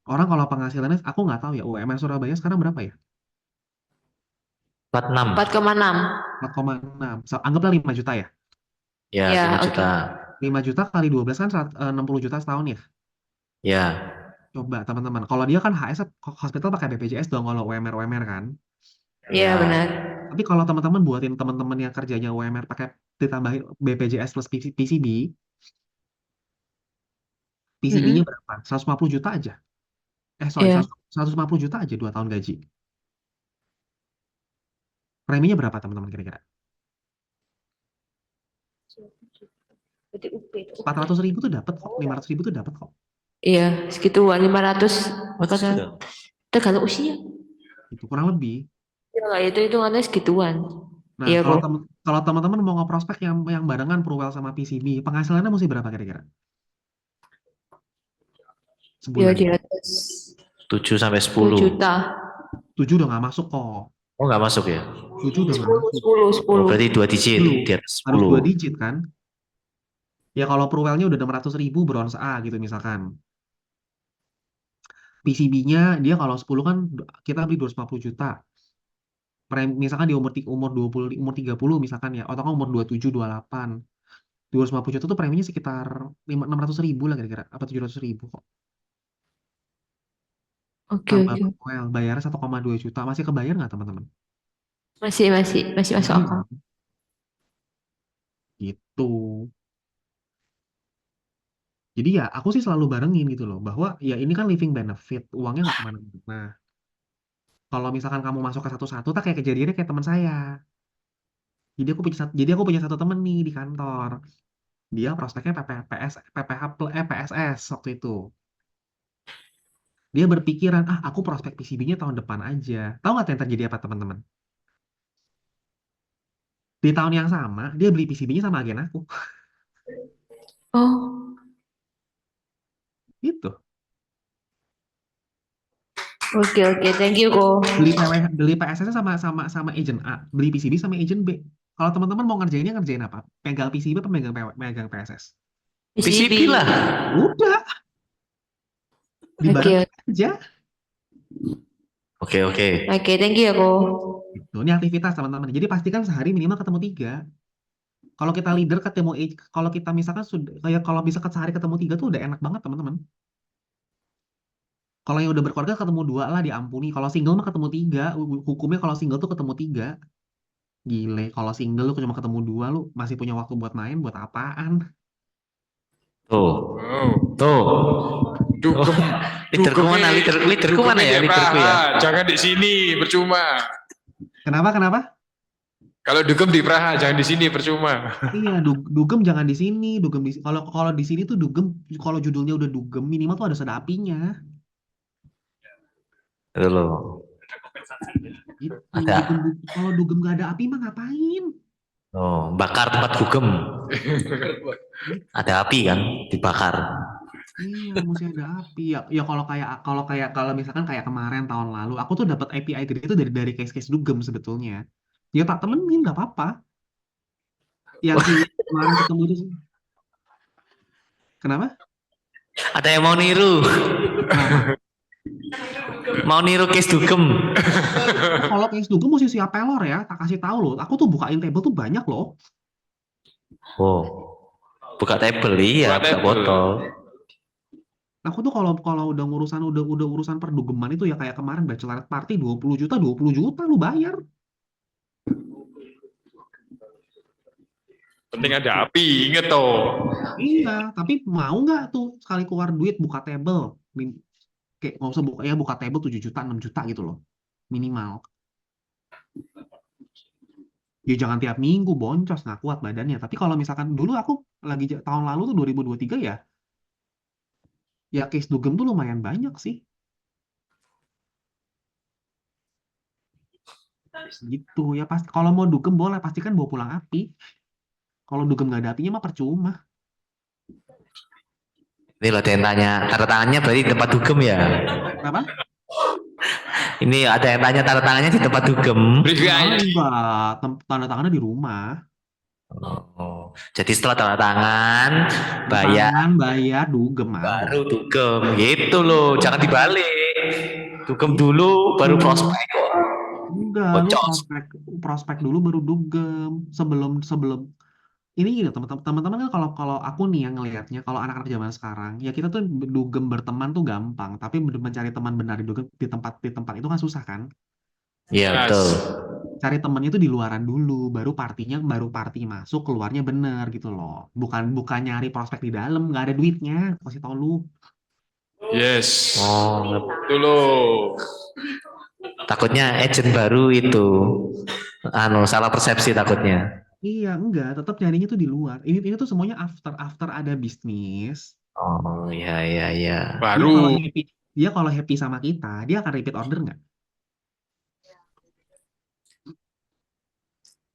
Orang kalau penghasilannya aku nggak tahu ya UMR Surabaya sekarang berapa ya? 46. 4,6. 4,6. Anggaplah 5 juta ya. Ya, Ya, 5 oke. juta. 5 juta kali 12 kan 60 juta setahun ya. Ya, Coba teman-teman. Kalau dia kan HS hospital pakai BPJS dong kalau UMR kan. Iya ya. benar. Tapi kalau teman-teman buatin teman-teman yang kerjanya UMR pakai ditambahin BPJS plus PCB, PCB-nya berapa? 150 juta aja. Sorry, Iya. 150 juta aja 2 tahun gaji. Preminya berapa teman-teman kira-kira? Berarti UP itu. 400.000 tuh dapat kok, 500.000 tuh dapat kok. Iya, segituan 500 Masa kata sudah? tergantung usia. Itu kurang lebih. Ya lah itu hitungannya segituan. Nah, Iya kalau kok. kalau teman-teman mau ngeprospek yang barengan Purwell sama PCB, penghasilannya mesti berapa kira-kira? Ya Sebulan. di atas 7 sampai 10 10. juta. 7 udah nggak masuk kok. Oh, nggak masuk ya? 7 udah nggak 10, masuk. 10, Oh, 10. berarti 2 digit 10. di atas Harus 2 10. digit kan? Ya kalau Purwellnya udah 600.000 bronze A gitu misalkan. PCB-nya dia kalau 10 kan kita beli 250 juta. Misalkan di umur 20, umur 30 misalkan ya, atau kan umur 27, 28. 250 juta tuh preminya sekitar 600.000 lah kira-kira. Apa 700.000 kok. Oke, Tambah oke. Purwell, bayarnya 1,2 juta. Masih kebayar nggak teman-teman? Masih masuk Masih akal. kan? Gitu. Jadi ya aku sih selalu barengin gitu loh. Bahwa ya ini kan living benefit. Uangnya nggak kemana-mana. Kalau misalkan kamu masuk ke satu-satu, tak kayak kejadiannya kayak teman saya. Jadi aku punya satu temen nih di kantor. Dia prospeknya PSS waktu itu. Dia berpikiran, aku prospek PCB-nya tahun depan aja. Tahu nggak yang terjadi apa teman-teman? Di tahun yang sama, dia beli PCB-nya sama agen aku. Oh, Gitu. oke, oke. Thank you kok. Beli PSS sama agent A, beli PCB sama agent B. Kalau teman-teman mau ngerjain apa? Pegang PCB apa megang PSS? PCB lah. Udah, Oke, dibarengin aja. Oke, oke. oke. Thank you ya kok. Gitu. Ini aktivitas teman-teman. Jadi pastikan sehari minimal ketemu 3. Kalau kita leader ketemu, kalau kita misalkan sudah kayak kalau bisa sehari ketemu 3 tuh udah enak banget teman-teman. Kalau yang udah berkeluarga ketemu 2 lah diampuni. Kalau single mah ketemu 3. Hukumnya kalau single tuh ketemu 3. Gile, kalau single lu cuma ketemu 2 lu masih punya waktu buat main buat apaan? Tuh, Oh, tuh. dugem. Leaderku mana? Leaderku mana ya? Dugem di Leaderku ya. Praha, jangan di sini, percuma. Kenapa? Kalau dugem di Praha, jangan di sini, percuma. Iya, dugem jangan di sini. Kalau di sini tuh dugem, kalau judulnya udah dugem minimal tuh ada soda apinya. Itu loh. Gitu. Ada. Kalau dugem gak ada api mah ngapain? Oh, bakar tempat dugem. Ada api kan, dibakar. Iya, mesti ada api. Ya kalau misalkan kayak kemarin tahun lalu, aku tuh dapat API gede itu dari case-case dugem sebetulnya. Ya tak temenin nggak apa-apa. Yang si kemarin ketemu itu sih. Kenapa? Ada yang mau niru. Kenapa? Mau niru case dugem. Kalau case dugem mesti siap pelor ya. Tak kasih tahu loh. Aku tuh bukain table tuh banyak loh. Oh, buka table iya, Buka buka table. botol. Aku tuh kalau udah urusan perdugeman itu ya kayak kemarin bachelorette party 20 juta lu bayar. Penting ada api, inget toh. Iya, tapi mau nggak tuh sekali keluar duit buka table? Kayak nggak usah buka table 7 juta, 6 juta gitu loh. Minimal. Ya jangan tiap minggu boncos, nggak kuat badannya. Tapi kalau misalkan dulu aku lagi tahun lalu tuh 2023 ya case dugem tuh lumayan banyak sih. Gitu ya pasti kalau mau dugem boleh pastikan bawa pulang api. Kalau dugem nggak ada apinya mah percuma. Ini loh ada yang tanya, tanda tangannya berarti di tempat dugem ya? Kenapa? Ini ada yang tanya tanda tangannya di tempat dugem. Briefing ID. Enggak, tanda tangannya di rumah. Oh, jadi setelah tanda tangan, bayar, Bayar dugem baru dugem. Gitu loh, jangan dibalik. Dugem dulu, baru prospek. Enggak, lu Boncos. prospek dulu baru dugem. Sebelum ini gini teman-teman kan kalau aku nih yang ngelihatnya kalau anak-anak zaman sekarang ya kita tuh dugem berteman tuh gampang, tapi mencari teman benar di dugem di tempat itu kan susah kan. Iya Yes. betul. cari temennya tuh di luaran dulu, baru party masuk, keluarnya bener gitu loh. Bukan bukan nyari prospek di dalam, nggak ada duitnya, kasih tau lu. Yes. Oh, Itu loh. takutnya agent baru itu salah persepsi takutnya. Iya, enggak, tetap nyarinya tuh di luar. Ini tuh semuanya after ada bisnis. Oh, ya ya ya. Dia kalau Baru. happy, dia kalau happy sama kita, dia akan repeat order nggak?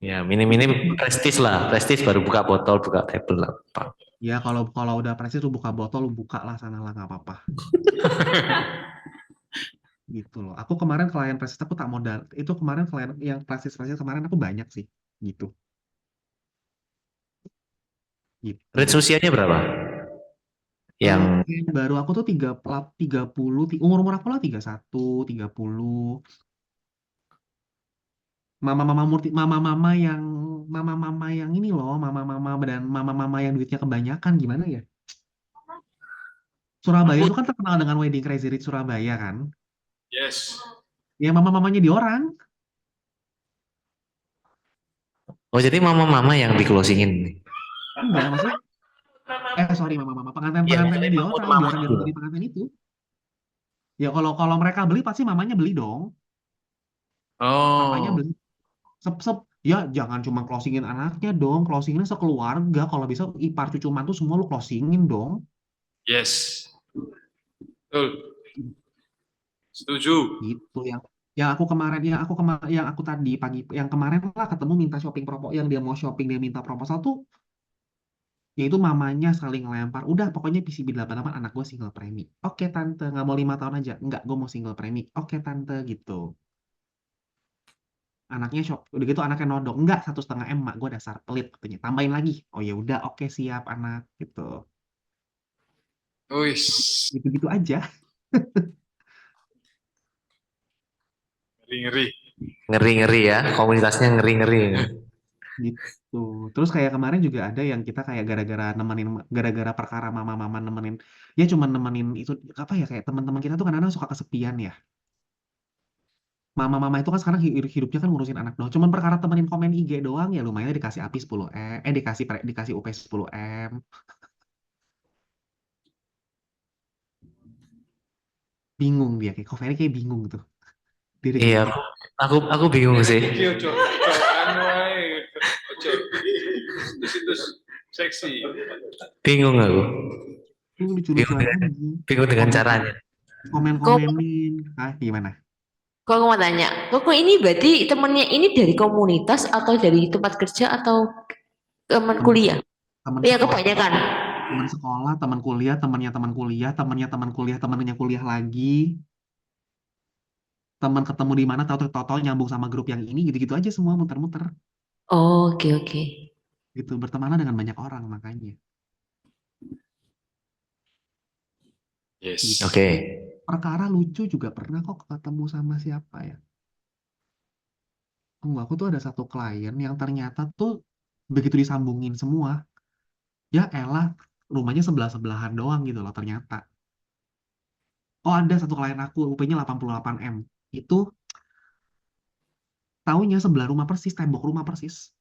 Ya, minim-minim prestis lah, prestis baru buka botol, buka table lah. Pak. Ya kalau kalau udah prestis lu buka botol, lu buka lah sana lah nggak apa-apa. Gitu loh. Aku kemarin klien prestis aku tak modal. Itu kemarin klien yang prestis kemarin aku banyak sih. Gitu. Gitu. Range usianya berapa? Yang Yang baru aku tuh 30, umur aku lah 31, 30. Mama-mama yang ini loh, mama-mama yang duitnya kebanyakan gimana ya? Surabaya itu kan terkenal dengan Wedding Crazy Rich Surabaya kan? Yes. Ya mama-mamanya di orang. oh jadi mama-mama yang di closingin nih. Enggak, maksudnya sorry mama-mama Iya, pengantin-pengantinnya di maksudnya orang, mama di itu. jadi pengantin itu. Ya kalau kalau mereka beli pasti mamanya beli dong. Papanya Oh. beli. Sep-sep. Ya jangan cuma closingin anaknya dong, closingin sekeluarga. Kalau bisa ipar cucu mantu semua lu closingin dong. Yes. Betul. Setuju. Gitu yang aku kemarin yang aku tadi pagi yang kemarin lah ketemu minta shopping yang dia mau shopping dia minta proposal tuh yaitu mamanya saling lempar udah pokoknya PCB 88 anak gue single premi oke tante nggak mau 5 tahun aja nggak gue mau single premi oke tante gitu anaknya shop udah gitu anaknya nodong enggak 1,5 M mak gue dasar pelit katanya tambahin lagi oh ya udah oke siap anak gitu Wis. gitu gitu aja Ngeri-ngeri. Ngeri-ngeri ya, komunitasnya ngeri-ngeri. gitu terus kayak kemarin juga ada yang kita kayak gara-gara perkara mama-mama nemenin ya cuman nemenin itu apa ya kayak teman-teman kita tuh kadang-kadang suka kesepian ya mama-mama itu kan sekarang hidupnya kan ngurusin anak doang cuman perkara temenin komen IG doang ya lumayan dikasih API 10M dikasih UP 10M bingung dia kayak Koferi kayak bingung tuh dia Iya, kayak aku bingung sih. Iki ojo anu ae. Ojo. Situs seksi. Bingung aku. lucu-lucuan aja Bingung dengan caranya. komen-komenin gimana Kok aku mau tanya, kok ini berarti temennya ini dari komunitas atau dari tempat kerja atau teman kuliah? teman Iya sekolah kebanyakan. teman sekolah, teman kuliah, temannya teman kuliah, temannya teman kuliah, temannya kuliah lagi, teman ketemu di mana, tahu-tahu nyambung sama grup yang ini, gitu-gitu aja semua muter-muter, Oh, oke oke. gitu bertemanlah dengan banyak orang makanya. Yes. Oke. Perkara lucu juga pernah kok ketemu sama siapa ya? Aku tuh ada satu klien yang ternyata tuh begitu disambungin semua, ya elah rumahnya sebelah-sebelahan doang gitu loh ternyata. Oh ada satu klien aku, UP-nya 88M, itu taunya sebelah rumah persis, tembok rumah persis.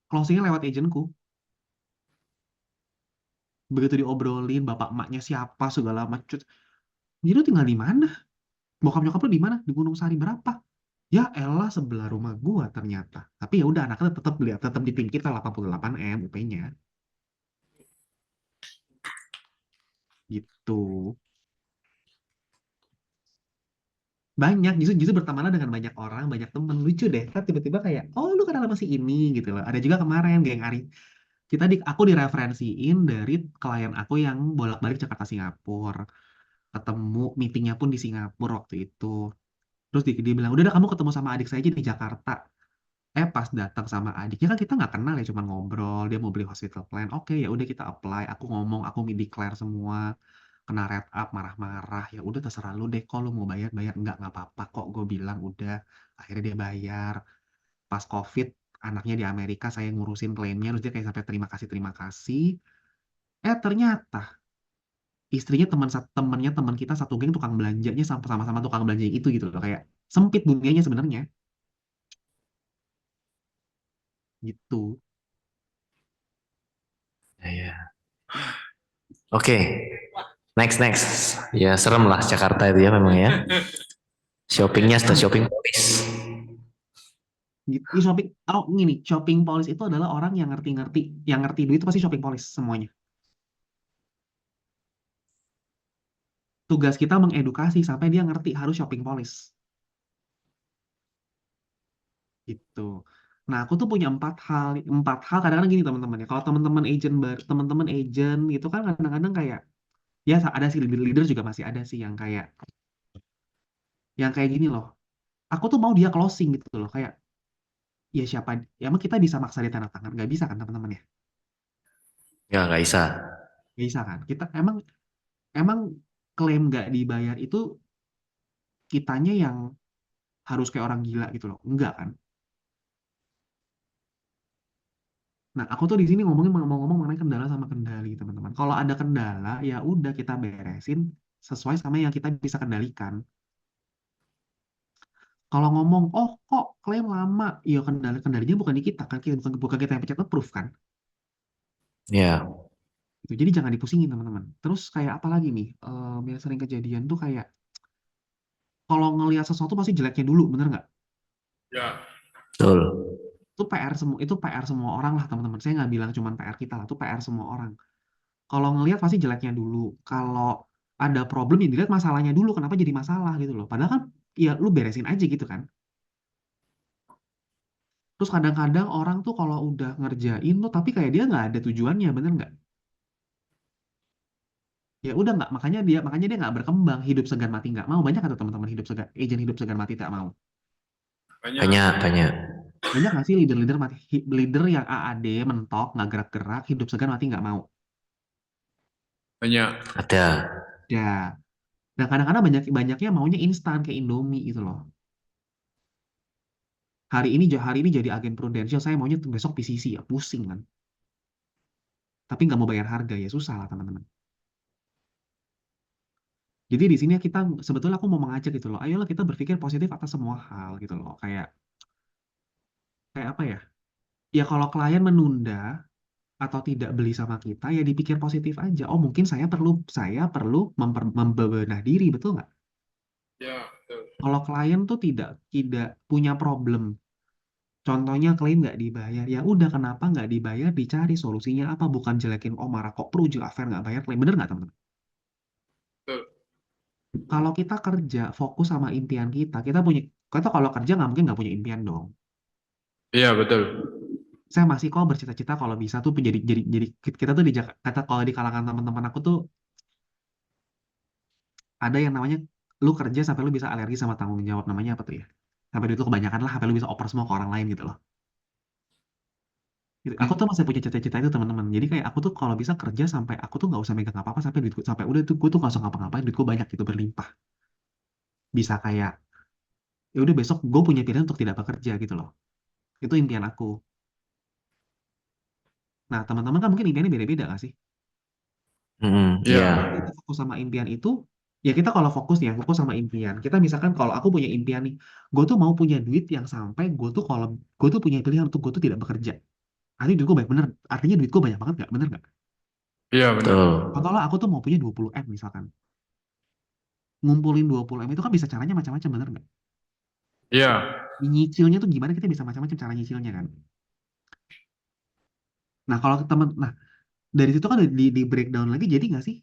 Closingnya lewat agentku. Begitu diobrolin, bapak emaknya siapa, segala macam. Jadi lu tinggal di mana? Bokap nyokap lu di mana? Di Gunung Sari berapa? Ya elah sebelah rumah gua ternyata. Tapi ya udah anaknya tetap di tim kita 88M UP-nya. Gitu. Banyak, justru berteman dengan banyak orang, banyak temen. Lucu deh, kan tiba-tiba kayak, oh lu kenal sama si ini gitu loh. Ada juga kemarin, geng Ari. Aku direferensiin dari klien aku yang bolak-balik Jakarta Singapura. Ketemu, meetingnya pun di Singapura waktu itu. Terus dia bilang, udah kamu ketemu sama adik saya aja di Jakarta. Pas datang sama adiknya kan kita nggak kenal ya, cuma ngobrol. Dia mau beli hospital plan. Oke, ya udah kita apply. Aku ngomong, aku declare semua. Kena red up, marah-marah. Ya udah terserah lu deh. Kalau mau bayar, bayar. Nggak apa-apa kok. Gue bilang udah. Akhirnya dia bayar. Pas COVID, anaknya di Amerika, saya ngurusin klaimnya. Terus dia kayak sampai terima kasih. Ternyata istrinya temannya teman kita satu geng tukang belanjanya sama-sama tukang belanja itu gitu loh kayak sempit dunianya sebenarnya gitu. Ya. Oke, next. Ya serem lah Jakarta itu ya memang ya. Shoppingnya sudah shopping polis. Gitu. Shopping police itu adalah orang yang ngerti duit itu pasti shopping police semuanya. Tugas kita mengedukasi sampai dia ngerti harus shopping police. Gitu. Nah, aku tuh punya empat hal kadang-kadang gini teman-teman ya. Kalau teman-teman agent gitu kan kadang-kadang kayak ya ada sih leader juga masih ada sih yang kayak gini loh. Aku tuh mau dia closing gitu loh kayak ya siapa ya emang kita bisa maksa dia tanda tangan nggak bisa kan teman-teman ya Ya nggak bisa. nggak bisa kan kita emang klaim nggak dibayar itu kitanya yang harus kayak orang gila gitu loh enggak kan. Nah, aku tuh di sini mau ngomong mengenai kendala sama kendali, teman-teman. Kalau ada kendala, ya udah kita beresin sesuai sama yang kita bisa kendalikan. Kalau ngomong, oh kok klaim lama, ya kendalinya bukan di kita kan, bukan kita yang pencet approve kan. Ya, Gitu. Jadi jangan dipusingin teman-teman. Terus kayak apa lagi nih? Yang sering kejadian tuh kayak kalau ngelihat sesuatu pasti jeleknya dulu, bener nggak? Ya. betul. Itu PR semua orang lah teman-teman. Saya nggak bilang cuma PR kita lah, itu PR semua orang. Kalau ngelihat pasti jeleknya dulu. Kalau ada problem ya dilihat masalahnya dulu. Kenapa jadi masalah gitu loh. Padahal kan ya lu beresin aja gitu kan. Terus kadang-kadang orang tuh kalau udah ngerjain tuh tapi kayak dia nggak ada tujuannya, bener nggak? Ya udah nggak, makanya dia nggak berkembang. Hidup segan mati nggak mau. Banyak atau teman-teman agent hidup segan mati tak mau. Banyak. Banyak nggak sih leader yang AAD mentok nggak gerak-gerak hidup segan mati nggak mau. Banyak. Ada. Ya. Dan kadang-kadang banyaknya maunya instan kayak Indomie gitu loh. Hari ini jadi agen prudensial, saya maunya tuh besok PCC ya, pusing kan. Tapi nggak mau bayar harga ya susah lah teman-teman. Jadi di sini sebetulnya aku mau mengajak gitu loh, ayolah kita berpikir positif atas semua hal gitu loh. Kayak apa ya? Ya kalau klien menunda atau tidak beli sama kita, ya dipikir positif aja. Oh mungkin saya perlu membebenah diri, betul nggak? Ya, betul. Kalau klien tuh tidak punya problem, contohnya klaim nggak dibayar, ya udah kenapa nggak dibayar, dicari solusinya apa, bukan jelekin oh marah kok Pru Afer nggak bayar klaim, bener nggak teman-teman? Betul. Kalau kita kerja fokus sama impian kita punya, kata kalau kerja nggak punya impian dong. Iya, betul. Saya masih kok bercita-cita kalau bisa tuh jadi kita tuh kata kalau di kalangan teman-teman aku tuh ada yang namanya lu kerja sampai lu bisa alergi sama tanggung jawab, namanya apa tuh ya? Sampai itu kebanyakan lah, sampai lu bisa oper semua ke orang lain gitu loh. Gitu. Aku tuh masih punya cita-cita itu teman-teman. Jadi kayak aku tuh kalau bisa kerja sampai aku tuh nggak usah megang apa-apa sampai duitku sampai udah tuh gue tuh nggak usah ngapa-ngapain duitku banyak gitu berlimpah. Bisa kayak ya udah besok gue punya pilihan untuk tidak bekerja gitu loh. Itu impian aku. Nah teman-teman kan mungkin impiannya beda-beda nggak sih? Iya. Ya. Kita fokus sama impian itu ya kita kalau fokus sama impian. Kita misalkan kalau aku punya impian nih, gue tuh mau punya duit yang sampai gue tuh punya pilihan untuk gue tuh tidak bekerja. Artinya duit gue banyak bener. Artinya duit gue banyak banget nggak? Bener nggak? Iya, benar. Betul. Contohnya aku tuh mau punya 20 M misalkan. Ngumpulin 20 M itu kan bisa caranya macam-macam, bener nggak? Iya. Nyicilnya tuh gimana, kita bisa macam-macam cara nyicilnya kan. Nah kalau nah dari situ kan di breakdown lagi, jadi nggak sih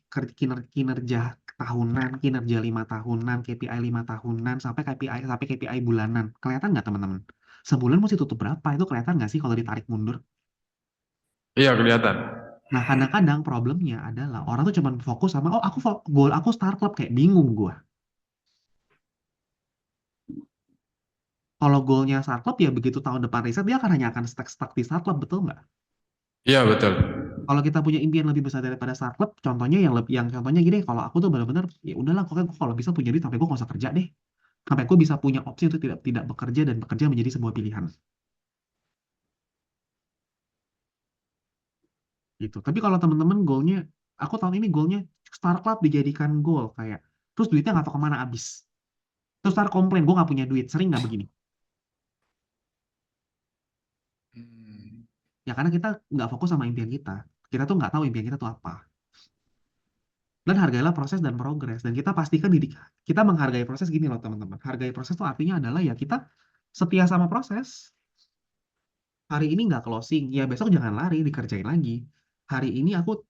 kinerja tahunan, kinerja 5 tahunan, KPI 5 tahunan, sampai KPI bulanan, kelihatan nggak teman-teman? Sebulan mesti tutup berapa, itu kelihatan nggak sih kalau ditarik mundur? Iya, kelihatan. Nah kadang-kadang problemnya adalah orang tuh cuma fokus sama oh goal aku Star Club, kayak bingung gua. Kalau goalnya Star Club ya begitu tahun depan riset dia hanya akan stuck di Star Club, betul nggak? Iya, betul. Kalau kita punya impian lebih besar daripada Star Club, contohnya yang contohnya gini, kalau aku tuh benar-benar ya udahlah, pokoknya gue kalau bisa punya duit sampai gue nggak usah kerja deh, sampai gue bisa punya opsi untuk tidak tidak bekerja dan bekerja menjadi sebuah pilihan gitu. Tapi kalau teman-teman goalnya, aku tahun ini goalnya Star Club dijadikan goal kayak, terus duitnya nggak tahu kemana abis, terus ntar komplain gue nggak punya duit, sering nggak begini? Ya karena kita nggak fokus sama impian kita. Kita tuh nggak tahu impian kita tuh apa. Dan hargailah proses dan progres. Dan kita pastikan diri kita menghargai proses gini loh teman-teman. Hargai proses tuh artinya adalah ya kita setia sama proses. Hari ini nggak closing, ya besok jangan lari, dikerjain lagi. Hari ini aku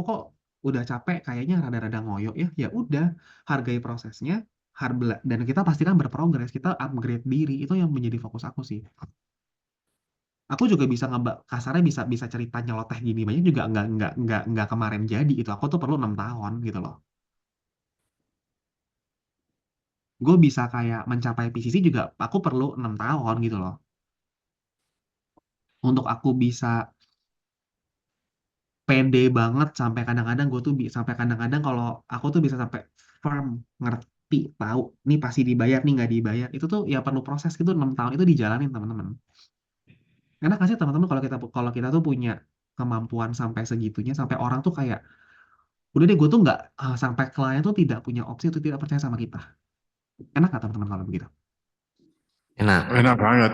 kok udah capek, kayaknya rada-rada ngoyo ya. Ya udah, hargai prosesnya, dan kita pastikan berprogres, kita upgrade diri. Itu yang menjadi fokus aku sih. Aku juga bisa kasarnya bisa bisa cerita nyeloteh gini banyak juga nggak kemarin jadi itu. Aku tuh perlu 6 tahun gitu loh. Gue bisa kayak mencapai PCC juga aku perlu 6 tahun gitu loh. Untuk aku bisa pede banget sampai kadang-kadang gue tuh sampai kadang-kadang kalau aku tuh bisa sampai firm ngerti tahu nih pasti dibayar nih nggak dibayar itu tuh ya perlu proses gitu 6 tahun itu dijalanin teman-teman. Enak nggak sih teman-teman kalau kita tuh punya kemampuan sampai segitunya sampai orang tuh kayak udah deh gue tuh nggak sampai klien tuh tidak punya opsi untuk tidak percaya sama kita. Enak nggak teman-teman kalau begitu? Enak. Enak banget.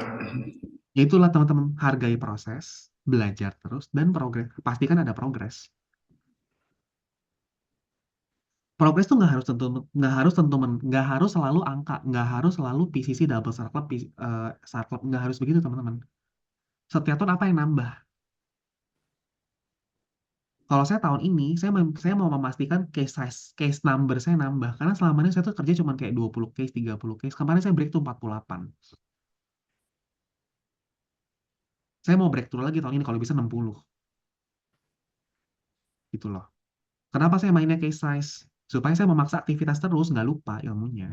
Ya itulah teman-teman hargai proses, belajar terus dan progres. Pastikan ada progres. Progres tuh nggak harus selalu angka, nggak harus selalu PCC double circle, circle nggak harus begitu teman-teman. Setiap tahun apa yang nambah? Kalau saya tahun ini saya mau memastikan case number saya nambah karena selama ini saya tuh kerja cuma kayak 20 case 30 case. Kemarin saya break tuh 48. Saya mau breakthrough lagi tahun ini kalau bisa 60 gitu loh. Kenapa saya mainnya case size? Supaya saya memaksa aktivitas terus nggak lupa ilmunya.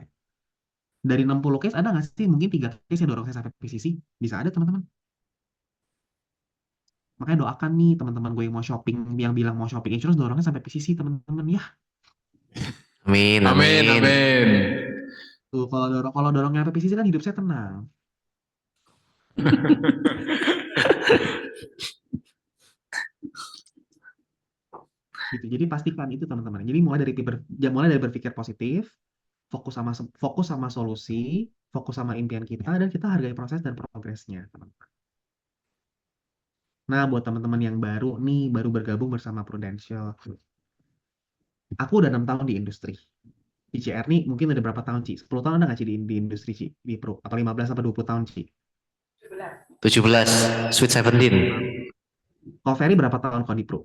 Dari 60 case ada nggak sih mungkin 3 case yang dorong saya sampai PCC? Bisa ada teman-teman. Makanya doakan nih teman-teman gue yang mau shopping, yang bilang mau shopping insurance dorongnya sampai PCC teman-teman ya. Amin, Amin, amin. amin. Tuh kalau dorongnya sampai PCC kan hidup saya tenang. Gitu. Jadi pastikan itu teman-teman. Jadi mulai dari berpikir positif, fokus sama solusi, fokus sama impian kita dan kita hargai proses dan progresnya, teman-teman. Nah, buat teman-teman yang baru nih, baru bergabung bersama Prudential. Aku udah 6 tahun di industri. Di CR nih mungkin udah berapa tahun, Ci? 10 tahun ada nggak, Ci, di industri, Ci? Di Pro? Atau 15 atau 20 tahun, Ci? 17, Sweet 17. Kalau Ferry berapa tahun kalau di Pro?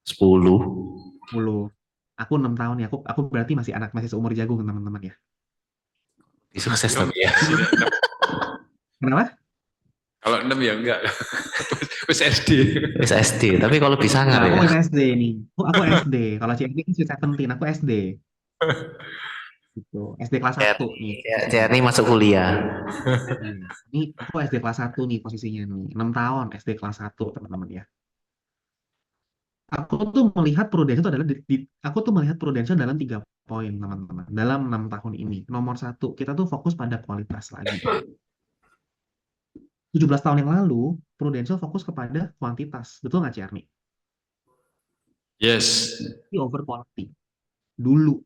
10. 10. Aku 6 tahun ya. Aku berarti masih seumur jagung, teman-teman ya. Sukses tapi ya. Kenapa? Kalau 6 ya enggak. Wis SD. Wis SD, tapi kalau bisa Nah, nggak aku ya? SD nih. Aku SD. Kalau CR ini Sweet 17, aku SD. Gitu. SD kelas 1 nih. CR ini masuk kuliah. Ini aku SD kelas 1 nih posisinya nih. 6 tahun SD kelas 1 teman-teman ya. Aku tuh melihat Prudential itu adalah aku tuh melihat Prudential dalam 3 poin teman-teman. Dalam 6 tahun ini. Nomor 1, kita tuh fokus pada kualitas lagi. 17 tahun yang lalu, Prudential fokus kepada kuantitas. Betul nggak, Cerni? Yes. Over quality. Dulu.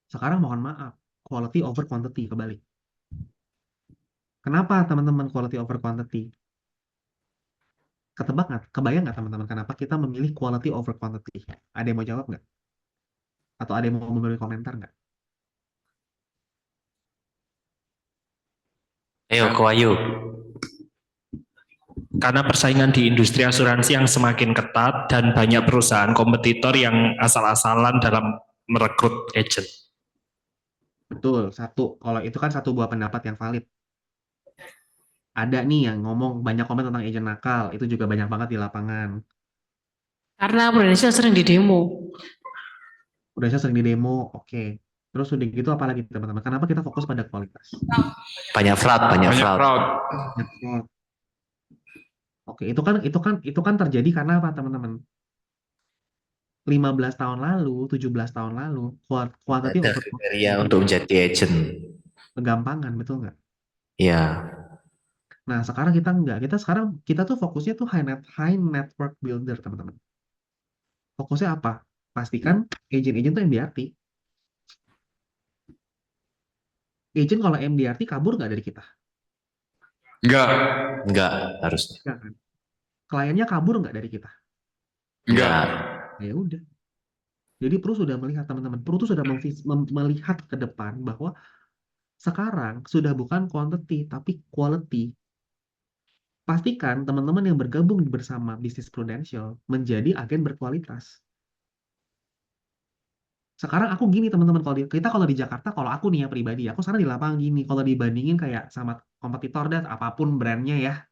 Sekarang mohon maaf, quality over quantity kebalik. Kenapa teman-teman quality over quantity? Ketebak nggak? Kebayang nggak teman-teman kenapa kita memilih quality over quantity? Ada yang mau jawab nggak? Atau ada yang mau memberi komentar nggak? Ayo, Ko Ayu. Karena persaingan di industri asuransi yang semakin ketat dan banyak perusahaan kompetitor yang asal-asalan dalam merekrut agent. Betul, satu. Kalau itu kan satu buah pendapat yang valid. Ada nih yang ngomong banyak komen tentang agent nakal, itu juga banyak banget di lapangan. Karena Prudential sering di demo. Udah saya sering di demo, oke. Terus udah gitu apalagi teman-teman? Kenapa kita fokus pada kualitas? Banyak fraud, banyak Banyak fraud. fraud. Oke, itu kan terjadi karena apa teman-teman? 15 tahun lalu, 17 tahun lalu, quantity Ada over kriteria untuk menjadi agent. kegampangan, betul nggak? Ya, Nah, sekarang kita nggak. Kita tuh fokusnya tuh high network builder, teman-teman. Fokusnya apa? Pastikan agent-agent tuh MDRT. Agent kalau MDRT kabur nggak dari kita? Enggak. Enggak, harusnya. Ya kan? Kliennya kabur nggak dari kita? Enggak. Ya udah. Jadi Pro sudah melihat teman-teman. Pro tuh sudah melihat ke depan bahwa sekarang sudah bukan quantity tapi quality. Pastikan teman-teman yang bergabung bersama bisnis Prudential menjadi agen berkualitas. Sekarang aku gini teman-teman, kalau di Jakarta, kalau aku nih ya pribadi, aku sekarang di lapangan gini, kalau dibandingin kayak sama kompetitor dan apapun brandnya ya,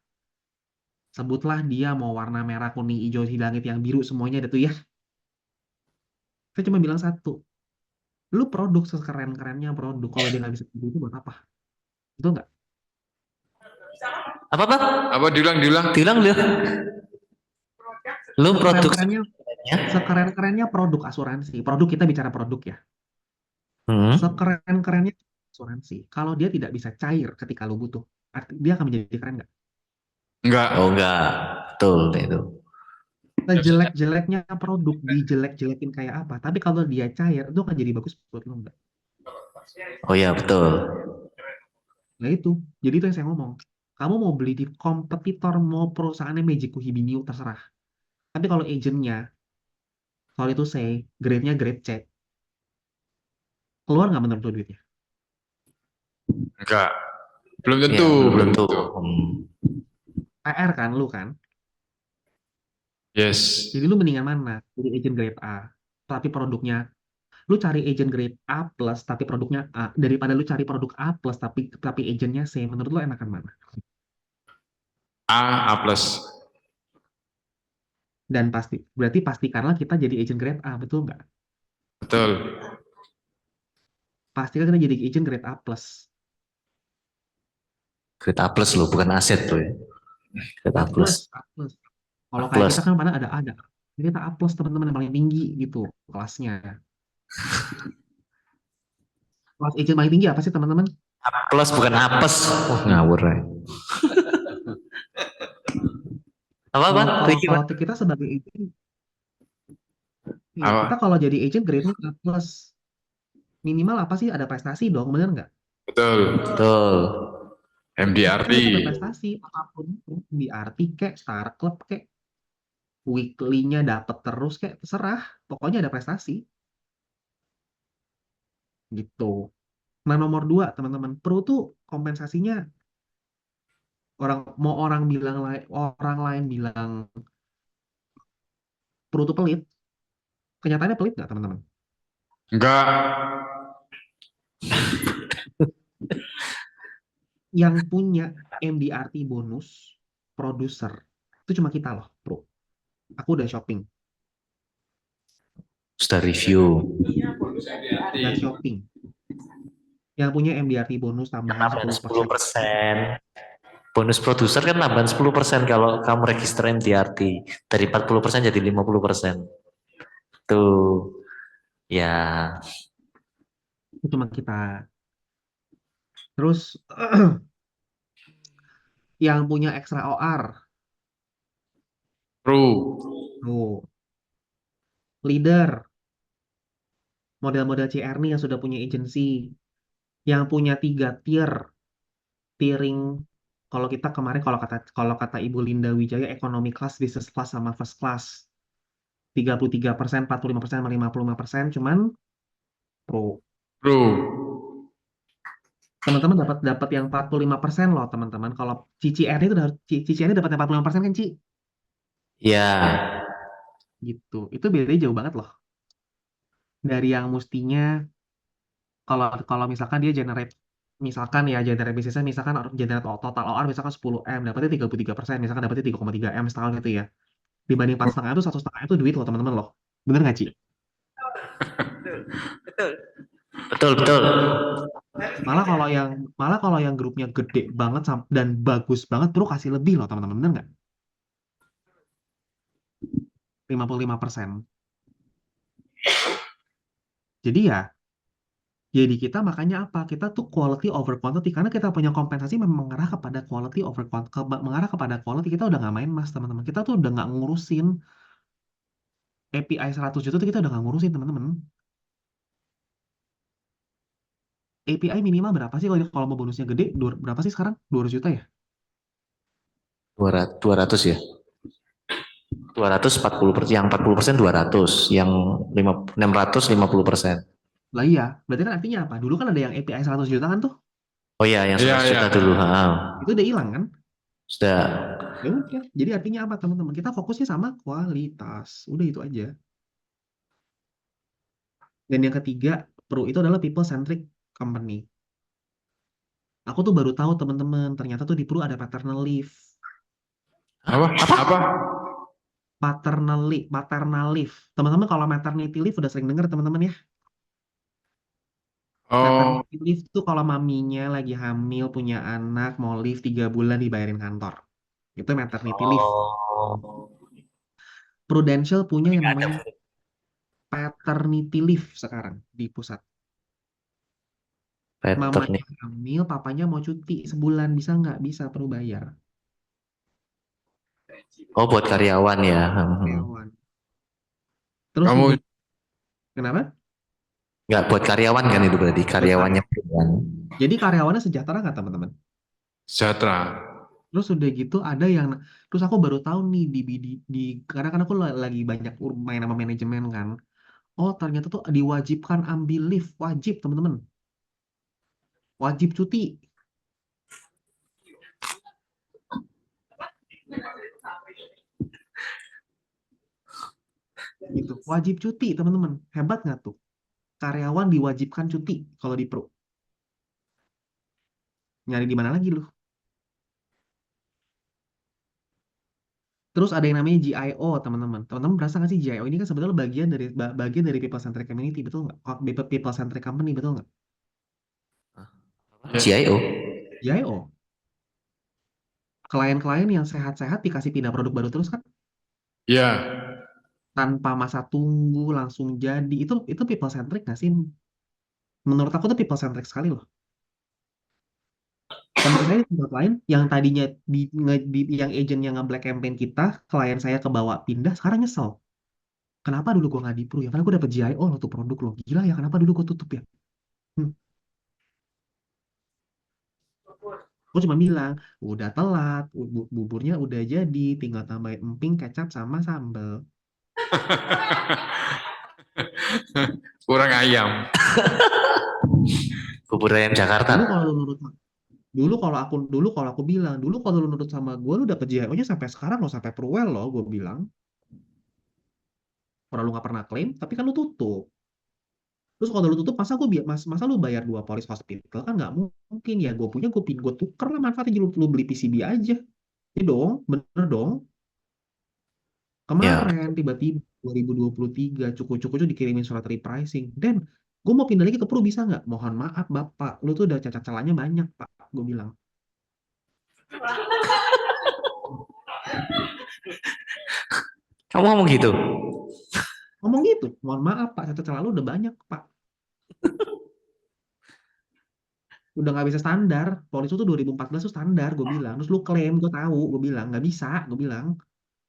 sebutlah dia mau warna merah, kuning, hijau, langit, yang biru, semuanya ada tuh ya. Saya cuma bilang satu, lu produk sekeren-kerennya produk, kalau dia nggak bisa itu buat apa? Itu nggak? Apa, Pak? Apa diulang? Diulang. Lu produk Sekeren-kerennya, sekeren-kerennya produk asuransi. Produk, kita bicara produk ya. Hmm. Sekeren-kerennya asuransi. Kalau dia tidak bisa cair ketika lu butuh, dia akan menjadi keren nggak? Enggak. Oh enggak, betul itu. Sejelek-jeleknya produk dijelek-jelekin kayak apa, tapi kalau dia cair itu akan jadi bagus buat lo nggak? Oh ya, betul. Nah itu, jadi itu yang saya ngomong. Kamu mau beli di kompetitor, mau perusahaannya Meiji Hibiniu, terserah. Tapi kalau agentnya, sorry to say, grade-nya grade C, keluar nggak menurut lo duitnya? Enggak. Belum Ya, tentu. belum tentu. PR kan, lu kan? Yes. Jadi lu mendingan mana? Jadi agent grade A, tapi produknya, lu cari agent grade A plus, tapi produknya A, daripada lu cari produk A plus, tapi agentnya C, menurut lu enakan mana? A plus. Dan berarti pastikanlah kita jadi agent grade A, betul nggak? Betul. Pastikan kita jadi agent grade A plus. Grade A plus loh, bukan aset tuh ya. Grade A plus. A plus. Kalau A kayak plus. kita kan pada ada. Jadi kita A plus teman-teman yang paling tinggi gitu kelasnya. Kelas agent paling tinggi apa sih teman-teman? A plus bukan apes. Wah, ngawur ya. Apa? Kalau kita sebagai agent, ya, Apa? kita kalau jadi agent grade-nya A plus. Minimal apa sih? Ada prestasi dong, bener nggak? Betul. MDRT. Kita ada prestasi apapun itu, di arti kayak Star Club kayak weekly-nya dapat terus kayak terserah, pokoknya ada prestasi gitu. Nah nomor 2 teman-teman, Pro tuh kompensasinya orang lain bilang Pro tuh pelit, kenyataannya pelit nggak teman-teman? Enggak. Yang punya MDRT bonus produser itu cuma kita loh, Pro. Aku udah shopping. Sudah review. Dan shopping. Yang punya MDRT bonus tambahan 10%. Bonus produser kan tambahan 10% kalau kamu register MDRT. Dari 40% jadi 50%. Tuh. Ya. Itu cuma kita. Terus yang punya extra OR. Pro. Tuh. Leader. Model-model CR nih yang sudah punya agency. Yang punya 3 tiering. Kalau kita kemarin kalau kata Ibu Linda Wijaya, ekonomi kelas, business class sama first class. 33%, 45%, 55%, cuman Pro. Teman-teman dapat yang 45% loh, teman-teman. Kalau CCR itu dapat yang 45% kan, Ci? Ya. Gitu. Itu bedanya jauh banget loh. Dari yang mestinya kalau misalkan dia generate bisnisnya misalkan generate total OR misalkan 10M, dapatnya 33%, misalkan dapatnya 3,3M setahun gitu ya. Dibanding 4,5 itu 1,5 itu duit loh teman-teman loh. Bener nggak, Ci? Betul. Malah kalau yang grupnya gede banget dan bagus banget, perlu kasih lebih loh teman-teman, bener nggak? 55%. Jadi kita makanya apa? Kita tuh quality over quantity karena kita punya kompensasi memang mengarah kepada quality over quantity, mengarah kepada quality. Kita udah nggak main mas teman-teman. Kita tuh udah nggak ngurusin API 100 juta tuh kita udah nggak ngurusin teman-teman. API minimal berapa sih kalau mau bonusnya gede? Berapa sih sekarang? 200 juta ya? 200 ya. 240%, yang 40% 200, yang 650%. Lah iya, berarti kan artinya apa? Dulu kan ada yang API 100 juta kan tuh, Oh iya, yang Iya, 100 iya. juta dulu. itu udah hilang kan? Sudah. Ya udah, jadi artinya apa teman-teman? Kita fokusnya sama kualitas, udah itu aja. Dan yang ketiga, Pro itu adalah people centric company. Aku tuh baru tahu teman-teman, ternyata tuh di Pro ada paternal leave. Apa? Apa? Paternal leave. Teman-teman kalau maternity leave udah sering dengar teman-teman ya. Oh, Maternity leave tuh kalau maminya lagi hamil, punya anak, mau leave 3 bulan dibayarin kantor. Itu maternity leave. Prudential punya yang namanya paternity leave sekarang di pusat. Mamanya Pattern. hamil, papanya mau cuti sebulan, bisa nggak? Bisa, perlu bayar. Oh, buat karyawan ya. Karyawan. Terus kamu juga, kenapa? Nggak buat karyawan kan itu berarti karyawannya. Jadi karyawannya sejahtera nggak teman-teman? sejahtera. Terus udah gitu ada yang, terus aku baru tahu nih karena kan aku lagi banyak main sama manajemen kan. Oh ternyata tuh diwajibkan ambil leave, wajib teman-teman. Wajib cuti. Gitu, wajib cuti teman-teman. Hebat nggak tuh? Karyawan diwajibkan cuti kalau di Pro. Nyari di mana lagi lu? Terus ada yang namanya GIO teman-teman. Teman-teman berasa nggak sih GIO ini kan sebetulnya bagian dari people centric community, betul nggak? People centric company, betul nggak? CIO. GIO. Klien-klien yang sehat-sehat dikasih pindah produk baru terus kan? Iya. Tanpa masa tunggu langsung jadi. Itu people centric nggak sih? Menurut aku tuh people centric sekali loh. Teman saya di tempat lain yang tadinya yang agent yang nge-black campaign kita, klien saya kebawa pindah, sekarang nyesel. Kenapa dulu gue nggak di Pro ya? Karena gue dapet GIO loh tuh produk loh. Gila ya, kenapa dulu gue tutup ya? Gue cuma bilang, udah telat, buburnya udah jadi, tinggal tambahin emping, kecap, sama sambal. Kurang ayam. Bubur ayam Jakarta. Dulu kalau aku bilang, dulu kalau lu nurut sama gue, lu dapet GIO-nya sampai sekarang loh, sampai Pruwel loh, gue bilang. Orang lu nggak pernah klaim, tapi kan lu tutup. Terus kalau lu tutup, masa lu bayar 2 polis hospital kan nggak mungkin ya. Gue tuker lah manfaatnya, lu beli PCB aja. Ini dong, bener dong. Kemarin tiba-tiba 2023 cukup-cukup dikirimin surat repricing. Dan gue mau pindah lagi ke Pro bisa nggak? Mohon maaf Bapak, lu tuh udah cacat celahnya banyak Pak, gue bilang. Kamu ngomong gitu? Ngomong gitu, mohon maaf Pak, cacat celah lu udah banyak Pak. Udah nggak bisa standar. Polis itu 2014 tuh standar, gue bilang. Terus lu klaim, gue tahu, gue bilang nggak bisa, gue bilang.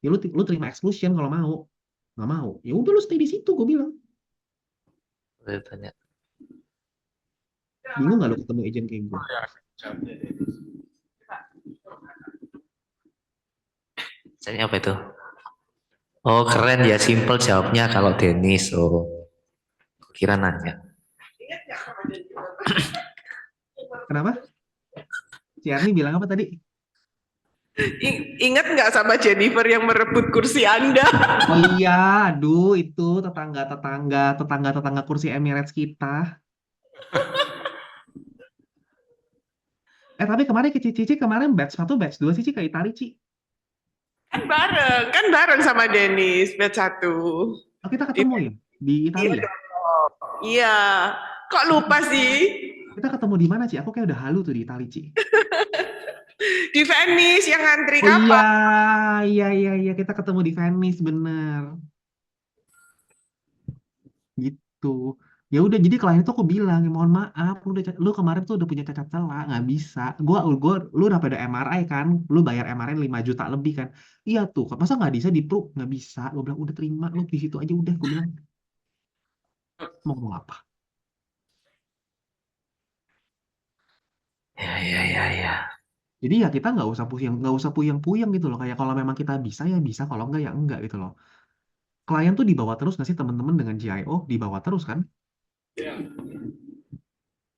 Ya lu terima exclusion kalau mau, nggak mau. Ya udah lu stay di situ, gue bilang. Saya tanya. Bingung nggak lu ketemu agent kayak gue? Saya apa itu? Oh keren ya, simple jawabnya kalau Dennis. Oh, kira nanya. Kenapa? Si Arni bilang apa tadi? Ingat nggak sama Jennifer yang merebut kursi Anda? Oh iya, aduh itu tetangga kursi Emirates kita. Tapi kemarin ke Cici kemarin batch 1, batch 2 Cici ke Itali, Ci. Kan bareng sama Dennis, batch 1. Oh, kita ketemu ya di Italia. Iya, kok lupa sih? Kita ketemu di mana, Ci? Aku kayak udah halu tuh di Itali, Ci. Di Venice yang ngantri Oh kapal. iya, kita ketemu di Venice, bener. Gitu. Ya udah, jadi klien itu aku bilang, ya, mohon maaf, lu kemarin tuh udah punya cacat celah, nggak bisa. Lu udah pada MRI kan, lu bayar MRI 5 juta lebih kan. Iya tuh, masa nggak bisa di-proof? Nggak bisa. Gue bilang, udah terima, lu di situ aja udah, gue bilang. Mau ngomong apa? Ya. Jadi ya kita nggak usah puyeng-puyeng gitu loh. Kayak kalau memang kita bisa ya bisa, kalau enggak ya enggak gitu loh. Klien tuh dibawa terus nggak sih teman-teman dengan GIO? Dibawa terus kan?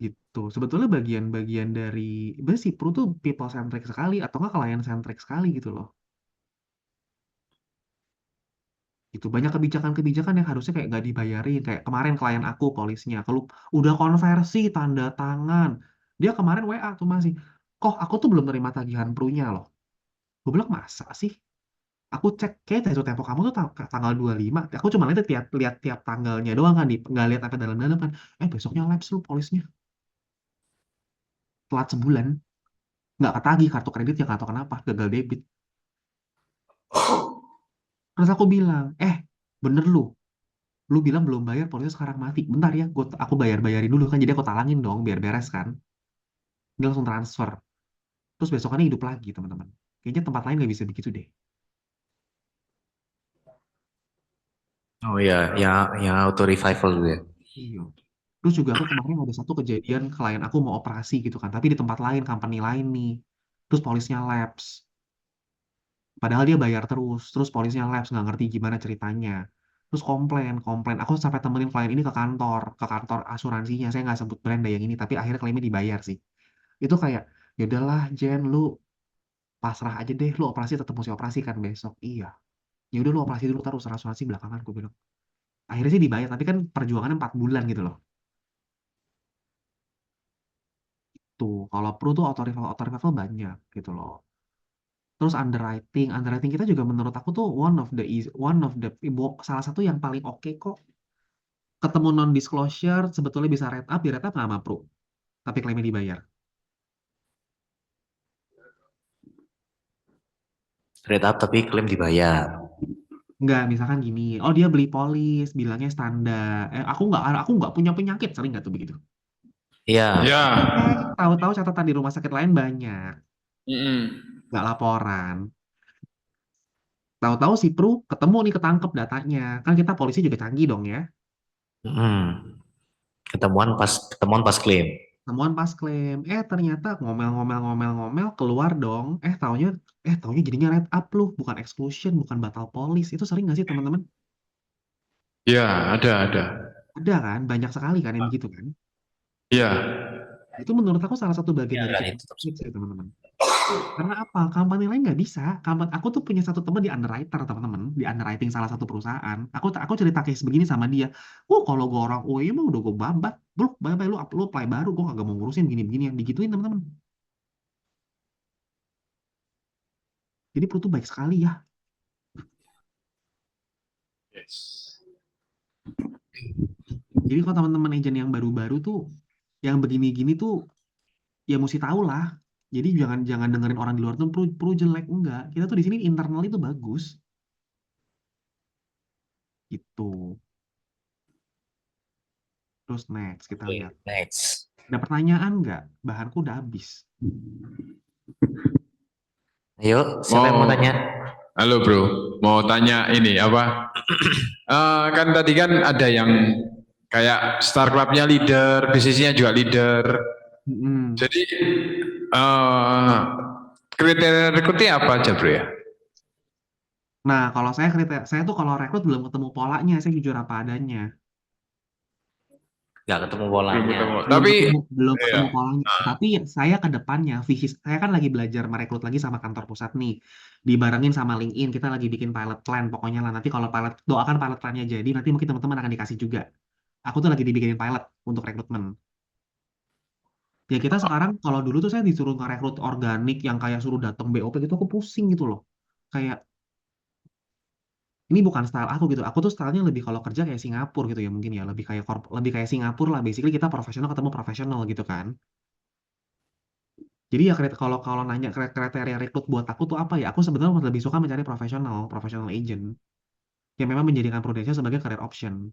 Gitu. Sebetulnya bagian-bagian dari besi Pro tuh people centric sekali atau enggak klien centric sekali gitu loh. Itu banyak kebijakan-kebijakan yang harusnya kayak nggak dibayarin. Kayak kemarin klien aku polisnya, kalau udah konversi tanda tangan, dia kemarin WA tuh masih, kok aku tuh belum terima tagihan Prunya loh. Gue bilang masa sih? Aku cek kayak jatuh tempo kamu tuh tanggal 25. Aku cuma lihat tiap tanggalnya doang kan, nggak lihat sampai dalam-dalam kan. Besoknya lapse lu polisnya, telat sebulan, nggak ketagih kartu kreditnya, nggak tahu kenapa, gagal debit. Terus aku bilang, bener lu bilang belum bayar, polisnya sekarang mati. Bentar ya, aku bayarin dulu kan, jadi aku talangin dong biar beres kan. Dia langsung transfer. Terus besokannya hidup lagi teman-teman. Kayaknya tempat lain nggak bisa begitu deh. Oh ya, yang auto revival gitu ya. Iya. Terus juga aku kemarin ada satu kejadian klien aku mau operasi gitu kan, tapi di tempat lain, company lain nih. Terus polisnya lapse. Padahal dia bayar terus polisnya lapse, nggak ngerti gimana ceritanya. Terus komplain. Aku sampai temenin klien ini ke kantor asuransinya. Saya nggak sebut brand deh yang ini, tapi akhirnya klaimnya dibayar sih. Itu kayak, ya udahlah Jen, lu pasrah aja deh, lu operasi tetap mesti operasi kan besok. Iya. Ya udah lu operasi dulu, terus asuransi belakangan, gue bilang. Akhirnya sih dibayar, tapi kan perjuangannya 4 bulan gitu loh. Tuh, kalau pro tuh auto revival banyak gitu loh. Terus underwriting kita juga menurut aku tuh one of the salah satu yang paling oke kok. Ketemu non disclosure sebetulnya bisa di rate up nggak sama pro, tapi klaimnya dibayar. Straight up tapi klaim dibayar. Nggak, misalkan gini, oh dia beli polis, bilangnya standar. Aku nggak punya penyakit, sering nggak tuh begitu? Iya. Ya. Tahu-tahu catatan di rumah sakit lain banyak, Mm-mm. nggak laporan. Tahu-tahu si Pru ketemu nih, ketangkep datanya. Kan kita polisi juga canggih dong ya. Mm. Ketemuan pas klaim. Temuan pas klaim, ternyata ngomel-ngomel keluar dong. Taunya jadinya write up lu, bukan exclusion, bukan batal polis. Itu sering nggak sih teman-teman? Ya, ada. Ada kan, banyak sekali kan yang begitu kan. Ya. Itu menurut aku salah satu bagian Ya, dari dan kita itu sih teman-teman. Karena apa? Company lain nggak bisa. Aku tuh punya satu teman di underwriter teman-teman, di underwriting salah satu perusahaan. Aku cerita case begini sama dia. Kalau gue orang UI mah udah gue babat. Bye lu apply baru, gue kagak mau ngurusin begini-begini yang digituin teman-teman. Jadi perlu tuh baik sekali ya. Yes. Jadi kalau teman-teman agent yang baru-baru tuh, yang begini-gini tuh, ya mesti tahu lah. Jadi jangan dengerin orang di luar tuh perlu jelek, enggak. Kita tuh di sini internal itu bagus. Gitu. Terus next kita Oke, lihat. next. Ada pertanyaan nggak? Bahanku udah habis. Ayo, siapa yang mau tanya? Halo bro, mau tanya ini apa? Kan tadi kan ada yang kayak Star Club-nya leader, bisnisnya juga leader. Mm-mm. Jadi kriteria rekrutnya apa aja bro ya? Nah, kalau saya tuh kalau rekrut belum ketemu polanya, saya jujur apa adanya. Nggak ketemu Belum polanya. ketemu. Belum Tapi ketemu, belum iya. ketemu polanya. Tapi saya ke depannya, saya kan lagi belajar merekrut lagi sama kantor pusat nih. Dibarengin sama LinkedIn, kita lagi bikin pilot plan. Pokoknya lah, nanti kalau doakan pilot plannya jadi, nanti mungkin teman-teman akan dikasih juga. Aku tuh lagi dibikinin pilot untuk rekrutmen. Ya kita sekarang, kalau dulu tuh saya disuruh ngerekrut organik yang kayak suruh datang BOP gitu, aku pusing gitu loh. Kayak, ini bukan style aku gitu. Aku tuh stylenya lebih kalau kerja kayak Singapura gitu ya mungkin ya. Lebih kayak Singapura lah. Basically kita profesional ketemu profesional gitu kan. Jadi ya kalau nanya kriteria rekrut buat aku tuh apa ya? Aku sebenarnya lebih suka mencari profesional agent yang memang menjadikan Prudential sebagai career option.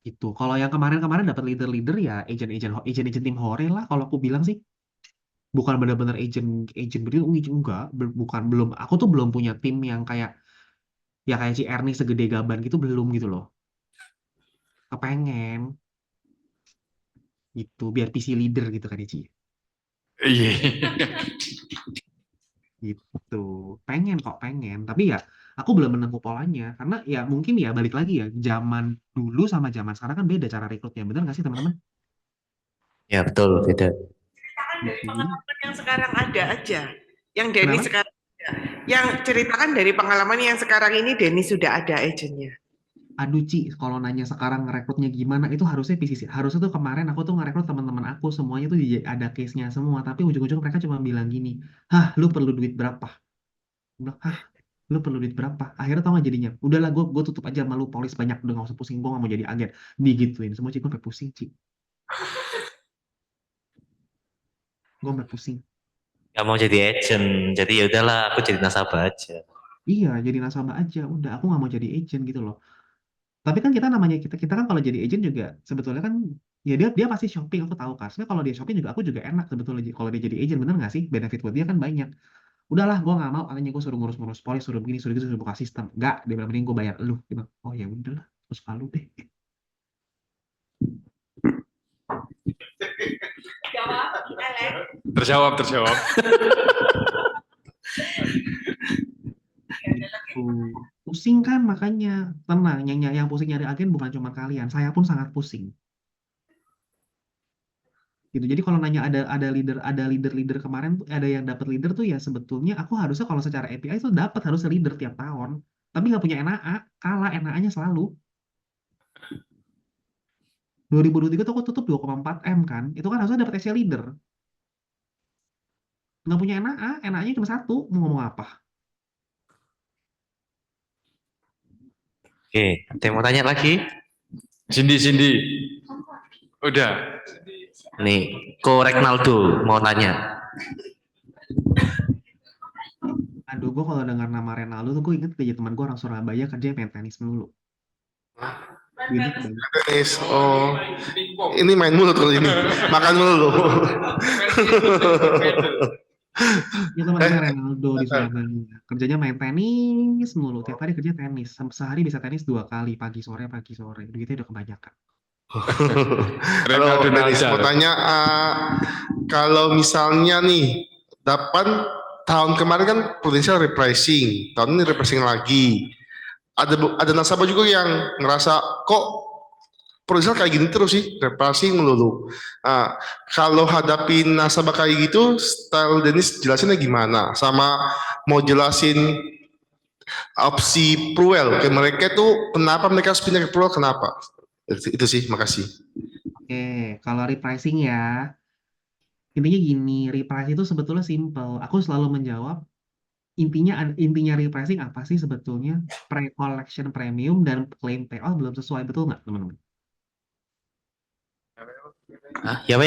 Itu. Kalau yang kemarin-kemarin dapat leader-leader ya agent tim hore lah kalau aku bilang sih. Bukan benar-benar agent begitu, enggak, bukan, belum. Aku tuh belum punya tim yang kayak ya kayak si Ernie segede gaban gitu, belum gitu loh. Kepengen gitu biar PC leader gitu kan ya Ci. Iya. Gitu. Pengen kok, pengen. Tapi ya aku belum menemukan polanya. Karena ya mungkin ya balik lagi ya, zaman dulu sama zaman sekarang kan beda cara rekrutnya. Bener nggak sih teman-teman? Ya betul, beda. Gitu. Jadi, Pengalaman yang sekarang ada aja. Yang Denny kenapa? sekarang ada. Yang ceritakan dari pengalaman yang sekarang ini Denny sudah ada agentnya. Aduh Ci, kalau nanya sekarang ngerekrutnya gimana, itu harusnya PCC. Harusnya tuh kemarin aku tuh ngerekrut teman-teman aku, semuanya tuh ada case-nya semua. Tapi ujung-ujung mereka cuma bilang gini, hah lu perlu duit berapa? Aku bilang, hah lu perlu duit berapa? Akhirnya tau gak jadinya? Udahlah gue tutup aja malu polis banyak, udah gak usah pusing, gue gak mau jadi agen. Digituin, semua Ci, gue sampai pusing Ci. Gue sampai pusing. Gak mau jadi agent, jadi ya udahlah aku jadi nasabah aja. Iya, jadi nasabah aja. Udah, aku nggak mau jadi agent gitu loh. Tapi kan kita namanya kita kan kalau jadi agent juga sebetulnya kan ya dia pasti shopping, aku tahu kan. Sebenarnya kalau dia shopping juga aku juga enak sebetulnya kalau dia jadi agent, bener nggak sih? Benefit buat dia kan banyak. Udahlah, gue nggak mau. Katanya gue suruh ngurus-ngurus polis, suruh begini, suruh gitu, suruh buka sistem. Nggak, dia bilang mending gue bayar lu. Dia bilang, oh ya udahlah, terus kalau deh. Terjawab. Pusing kan makanya. Tenang, yang pusing nyari agen bukan cuma kalian, saya pun sangat pusing. Gitu. Jadi kalau nanya ada leader kemarin tuh ada yang dapat leader tuh ya sebetulnya aku harusnya kalau secara API itu dapat harusnya leader tiap tahun. Tapi nggak punya NAA, kalah NAA-nya selalu. 2023 tuh aku tutup 2,4 M kan. Itu kan harusnya dapat SC leader. Nggak punya NAA, NAA-nya cuma satu. Mau ngomong apa? Oke, ada yang mau tanya lagi? Cindy. Udah. Nih, Ko Regnaldo mau tanya. Aduh, gue kalau dengar nama Renaldo tuh gue inget aja teman gue orang Surabaya kerja main tenis melulu. Duitnya kebanyakan. Tenis. Oh, ini main mulu tuh ini. Makan mulu. Ya teman-teman Renaldo di Surabaya. Kerjanya main tenis mulu. Tiap hari kerja tenis. Sehari bisa tenis 2 kali. Pagi sore. Duitnya udah kebanyakan. Halo Denis, mau tanya kalau misalnya nih tahun kemarin kan potensial repricing, tahun ini repricing lagi. Ada nasabah juga yang ngerasa kok potensial kayak gini terus sih, repricing melulu. Kalau hadapin nasabah kayak gitu, style Denis jelasinnya gimana? Sama mau jelasin opsi Pruel ke mereka tuh kenapa mereka harus pindah ke Pruel, kenapa? Itu sih, makasih. Oke, kalau repricing ya, intinya gini, repricing itu sebetulnya simple. Aku selalu menjawab, intinya repricing apa sih sebetulnya? Pre-collection premium dan claim payout belum sesuai, betul nggak teman-teman? Ya.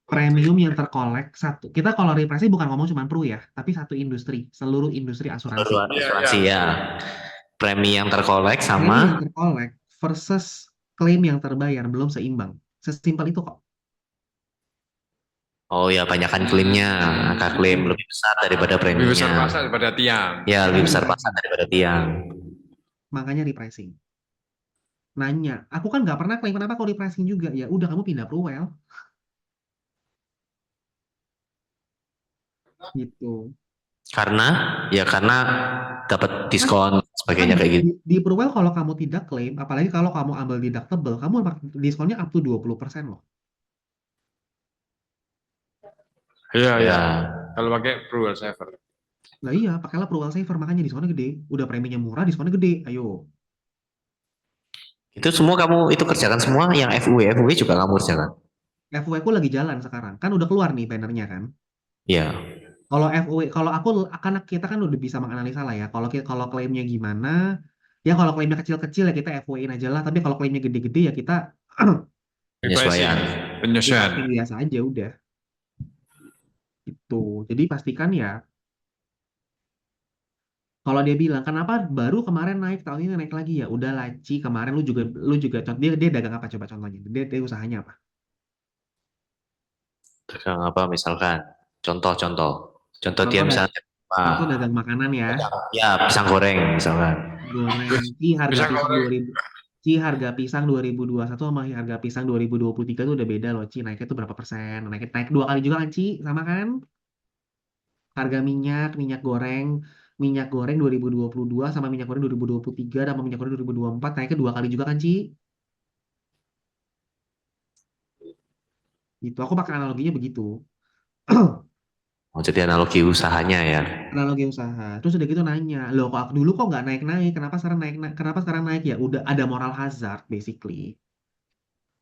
Premium yang terkolek satu. Kita kalau repricing bukan ngomong cuma Pru ya, tapi satu industri, seluruh industri asuransi. Asuransi ya. Premi yang terkolek Premi sama yang terkolek versus klaim yang terbayar belum seimbang. Sesimpel itu kok. oh ya banyakkan klaimnya, angka klaim lebih besar daripada Lebih besar preminya. pasar daripada tiang. Ya lebih besar pasar daripada tiang. Makanya repricing. Nanya, aku kan nggak pernah klaim kenapa kalau repricing juga. Ya udah kamu pindah Pruwel. Gitu. Karena dapat diskon sebagainya kayak gitu. Di Pruwel kalau kamu tidak klaim, apalagi kalau kamu ambil deductible, kamu diskonnya up to 20% loh. Iya. Ya. Kalau pakai Pruel Saver. Nah iya, pakailah Pruwel Saver, makanya diskonnya gede. Udah preminya murah, diskonnya gede. Ayo. Itu semua kamu itu kerjakan semua yang FUW juga kamu kerjakan. FUW ku lagi jalan sekarang. Kan udah keluar nih bannernya kan. Ya. Kalau FUW, kalau kita kan udah bisa menganalisa lah ya. Kalau klaimnya gimana? Ya kalau klaimnya kecil-kecil ya kita FUW-in aja lah. Tapi kalau klaimnya gede-gede ya kita Penyesuaian. ya, biasa aja udah. Itu. Jadi pastikan ya. Kalau dia bilang kenapa baru kemarin naik tahun ini naik lagi ya udah laci kemarin lu juga dia dagang apa coba contohnya dia usahanya apa? Dagang apa misalkan? Contoh dia misalnya contoh dagang makanan ya. Ya pisang goreng misalkan. Goreng harga pisang 2000 Ci, harga pisang 2021 sama harga pisang 2023 tuh udah beda loh, Ci. Naiknya tuh berapa persen? Naik 2 kali juga kan, Ci? Sama kan? Harga minyak goreng 2022 sama minyak goreng 2023 sama minyak goreng 2024 naiknya 2 kali juga kan, Ci? Gitu. Aku pakai analoginya begitu. Oh, jadi analogi usahanya ya. Analogi usaha. Terus udah gitu nanya, loh kok dulu kok nggak naik-naik? Kenapa sekarang naik ya? Udah ada moral hazard, basically.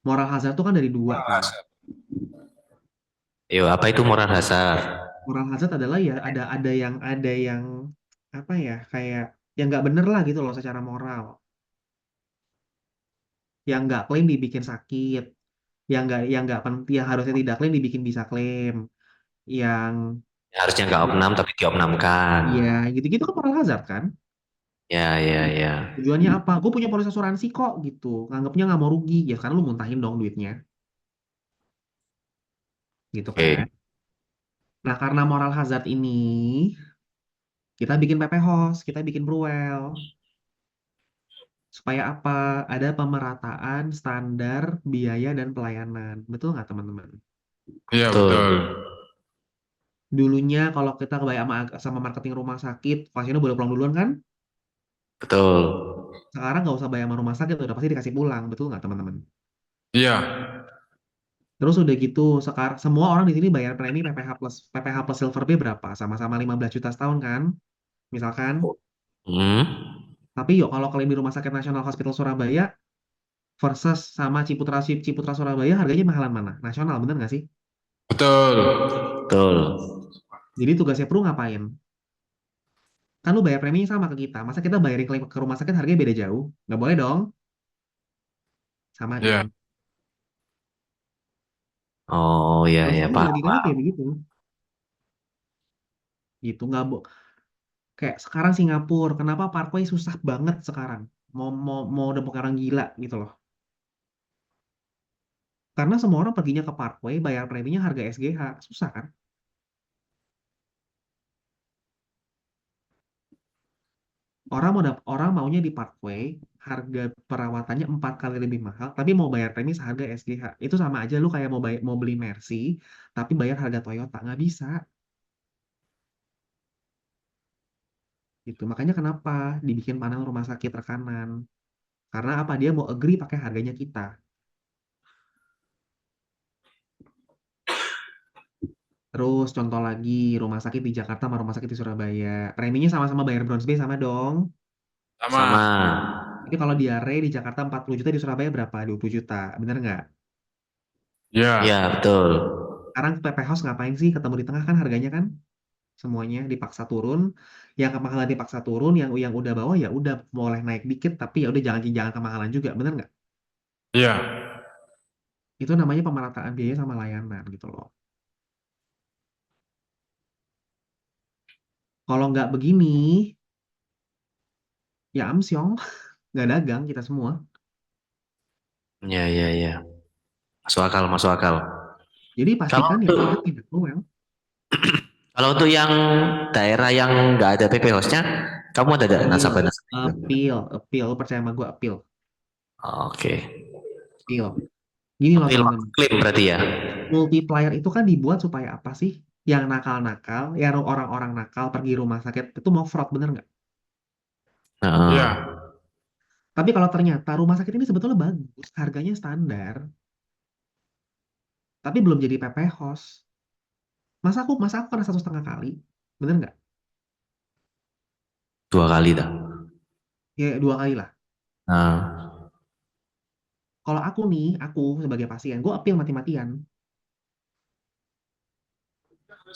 Moral hazard tuh kan dari dua tuh. Yo, apa itu moral hazard? Moral hazard adalah ya ada yang apa ya kayak yang nggak bener lah gitu loh secara moral. Yang nggak klaim dibikin sakit, yang nggak penting, yang harusnya tidak klaim dibikin bisa klaim, yang Harusnya nggak opnam tapi diopnamkan. ya gitu-gitu kan moral hazard kan. Ya, ya, ya. Tujuannya apa? Gue punya polis asuransi kok gitu. Nganggapnya nggak mau rugi ya karena lu muntahin dong duitnya, gitu kan. Oke, Nah karena moral hazard ini kita bikin PP Host, kita bikin Bruel. Supaya apa? Ada pemerataan standar biaya dan pelayanan. Betul nggak teman-teman? Iya betul. betul. Dulunya kalau kita kebayang sama marketing rumah sakit, pasiennya boleh pulang duluan kan? Betul. Sekarang nggak usah bayar sama rumah sakit, udah pasti dikasih pulang. Betul nggak teman-teman? Iya. Terus udah gitu, sekarang semua orang di sini bayar premi PPH plus Silver B berapa? Sama-sama 15 juta setahun kan? Misalkan. Hmm. Tapi yuk kalau klaim di Rumah Sakit Nasional Hospital Surabaya versus sama Ciputra Surabaya harganya mahalan mana? Nasional, bener nggak sih? Betul. Betul. Jadi tugasnya Pru ngapain? Kan lu bayar preminya sama ke kita. Masa kita bayarin klaim ke rumah sakit harganya beda jauh? Nggak boleh dong. Iya. Samain. Oh, ya, Terus ya, ini Pak. logikanya kayak begitu. Gitu nggak kayak sekarang Singapura. Kenapa Parkway susah banget sekarang? Mau udah orang gila gitu loh. Karena semua orang perginya ke Parkway, bayar preminya harga SGH. Susah kan? Orang maunya di Parkway, harga perawatannya 4 kali lebih mahal, tapi mau bayar premi seharga SGH. Itu sama aja lu kayak mau beli Mercy, tapi bayar harga Toyota. Nggak bisa. Gitu. Makanya kenapa dibikin panel rumah sakit rekanan. Karena apa? Dia mau agree pakai harganya kita. Terus contoh lagi, rumah sakit di Jakarta sama rumah sakit di Surabaya. Preminya sama-sama bayar bronze B sama dong. Sama. Sama. Tapi kalau diare di Jakarta 40 juta, di Surabaya berapa? 20 juta. Bener nggak? Iya. Ya, betul. Sekarang PP House ngapain sih? Ketemu di tengah kan harganya kan? Semuanya dipaksa turun. Yang kemahalan dipaksa turun, yang udah bawah ya udah boleh naik dikit, tapi ya udah jangan kemahalan juga. Bener nggak? Iya. Itu namanya pemerataan biaya sama layanan gitu loh. Kalau nggak begini, ya amsyong, nggak dagang kita semua. Ya, ya, ya. Masuk akal, masuk akal. Jadi Kalau pastikan ya untuk, kita tidak well. kalau untuk yang daerah yang nggak ada PP House-nya, kamu ada Appeal, nasabah-nasabah juga? appeal. Lu percaya sama gue, appeal. Oke. Appeal. Gini loh Appeal teman-teman. klaim berarti ya? Multiplier itu kan dibuat supaya apa sih? Yang nakal-nakal, yang orang-orang nakal pergi rumah sakit itu mau fraud, bener nggak? Heeh. Iya. Tapi kalau ternyata rumah sakit ini sebetulnya bagus, harganya standar, tapi belum jadi PP Host. Masa aku kena 1,5 kali, bener nggak? 2 kali dah. Ya 2 kali lah. Nah, Kalau aku sebagai pasien, gue appeal mati-matian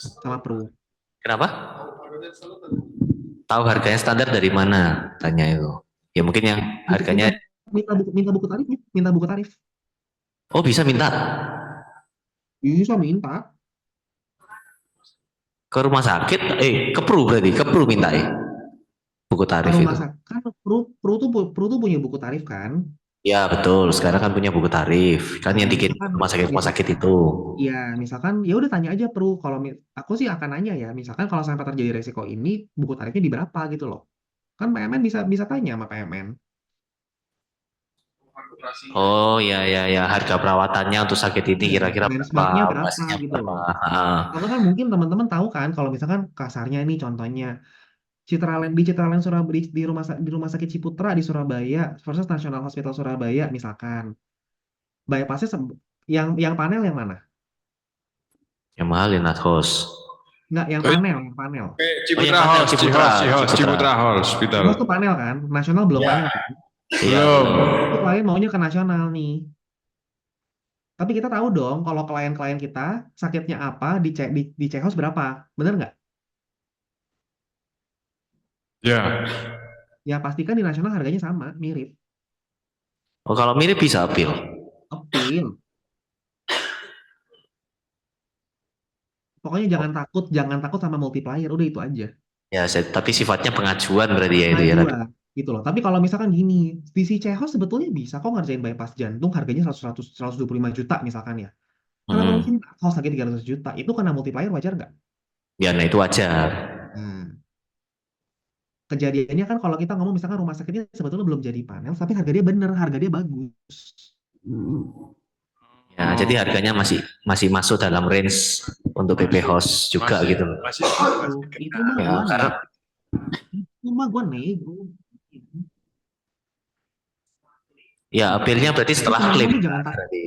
sama Pru. kenapa? Tahu harganya standar dari mana? Tanya itu. Ya mungkin yang harganya, Minta buku tarifnya, minta buku tarif. oh bisa minta Bisa minta. ke rumah sakit, ke Pru berarti, ke Pru minta buku tarif Rumah itu. sakit kan Pru tuh punya buku tarif kan? Ya betul, sekarang kan punya buku tarif, kan yang dikirim ke Misalkan, rumah sakit itu. ya misalkan ya udah tanya aja Pru. Kalau aku sih akan nanya ya, misalkan kalau sampai terjadi resiko ini, buku tarifnya di berapa gitu loh. Kan PMN bisa tanya sama PMN. Oh ya ya ya, harga perawatannya untuk sakit ini Iya, kira-kira berapa, benchmarknya berapa pastinya gitu berapa. loh. Ah, Atau kan mungkin teman-teman tahu kan kalau misalkan kasarnya ini contohnya Citraland di Citraland Surabaya di rumah sakit Ciputra di Surabaya versus National Hospital Surabaya misalkan bypassnya yang panel yang mana? yang mahal ya Nathos. Enggak, yang Oh, panel, yang panel. Oh yang Ciputra panel House, Ciputra, Ciputra Hospital. Terus tuh panel kan, nasional belum panel kan. Iya Belum. belum. Itu klien maunya ke nasional nih. Tapi kita tahu dong kalau klien-klien kita sakitnya apa di Cehos berapa, bener nggak? Ya. Ya pastikan di nasional harganya sama, mirip. Oh kalau mirip bisa appeal. Appeal. Pokoknya jangan takut sama multiplier, udah itu aja. Ya, tapi sifatnya pengajuan berarti ya itu ya. Pengajuan gitu loh. Tapi kalau misalkan gini, di si Cehos sebetulnya bisa kok ngerjain bypass jantung harganya 125 juta misalkan ya. Kenapa Hmm. mungkin kalau sakit 300 juta? Itu karena multiplier wajar nggak? Ya, nah itu wajar. Hmm. Kejadiannya kan kalau kita ngomong misalkan rumah sakitnya sebetulnya belum jadi panel, tapi harga dia bener, harga dia bagus. Ya, jadi harganya masih masuk dalam range untuk PP host juga gitu loh. Masih. Itu mah Ya, gua karena nego. ya appeal-nya berarti setelah klaim. Teman-teman jangan takut. Berarti.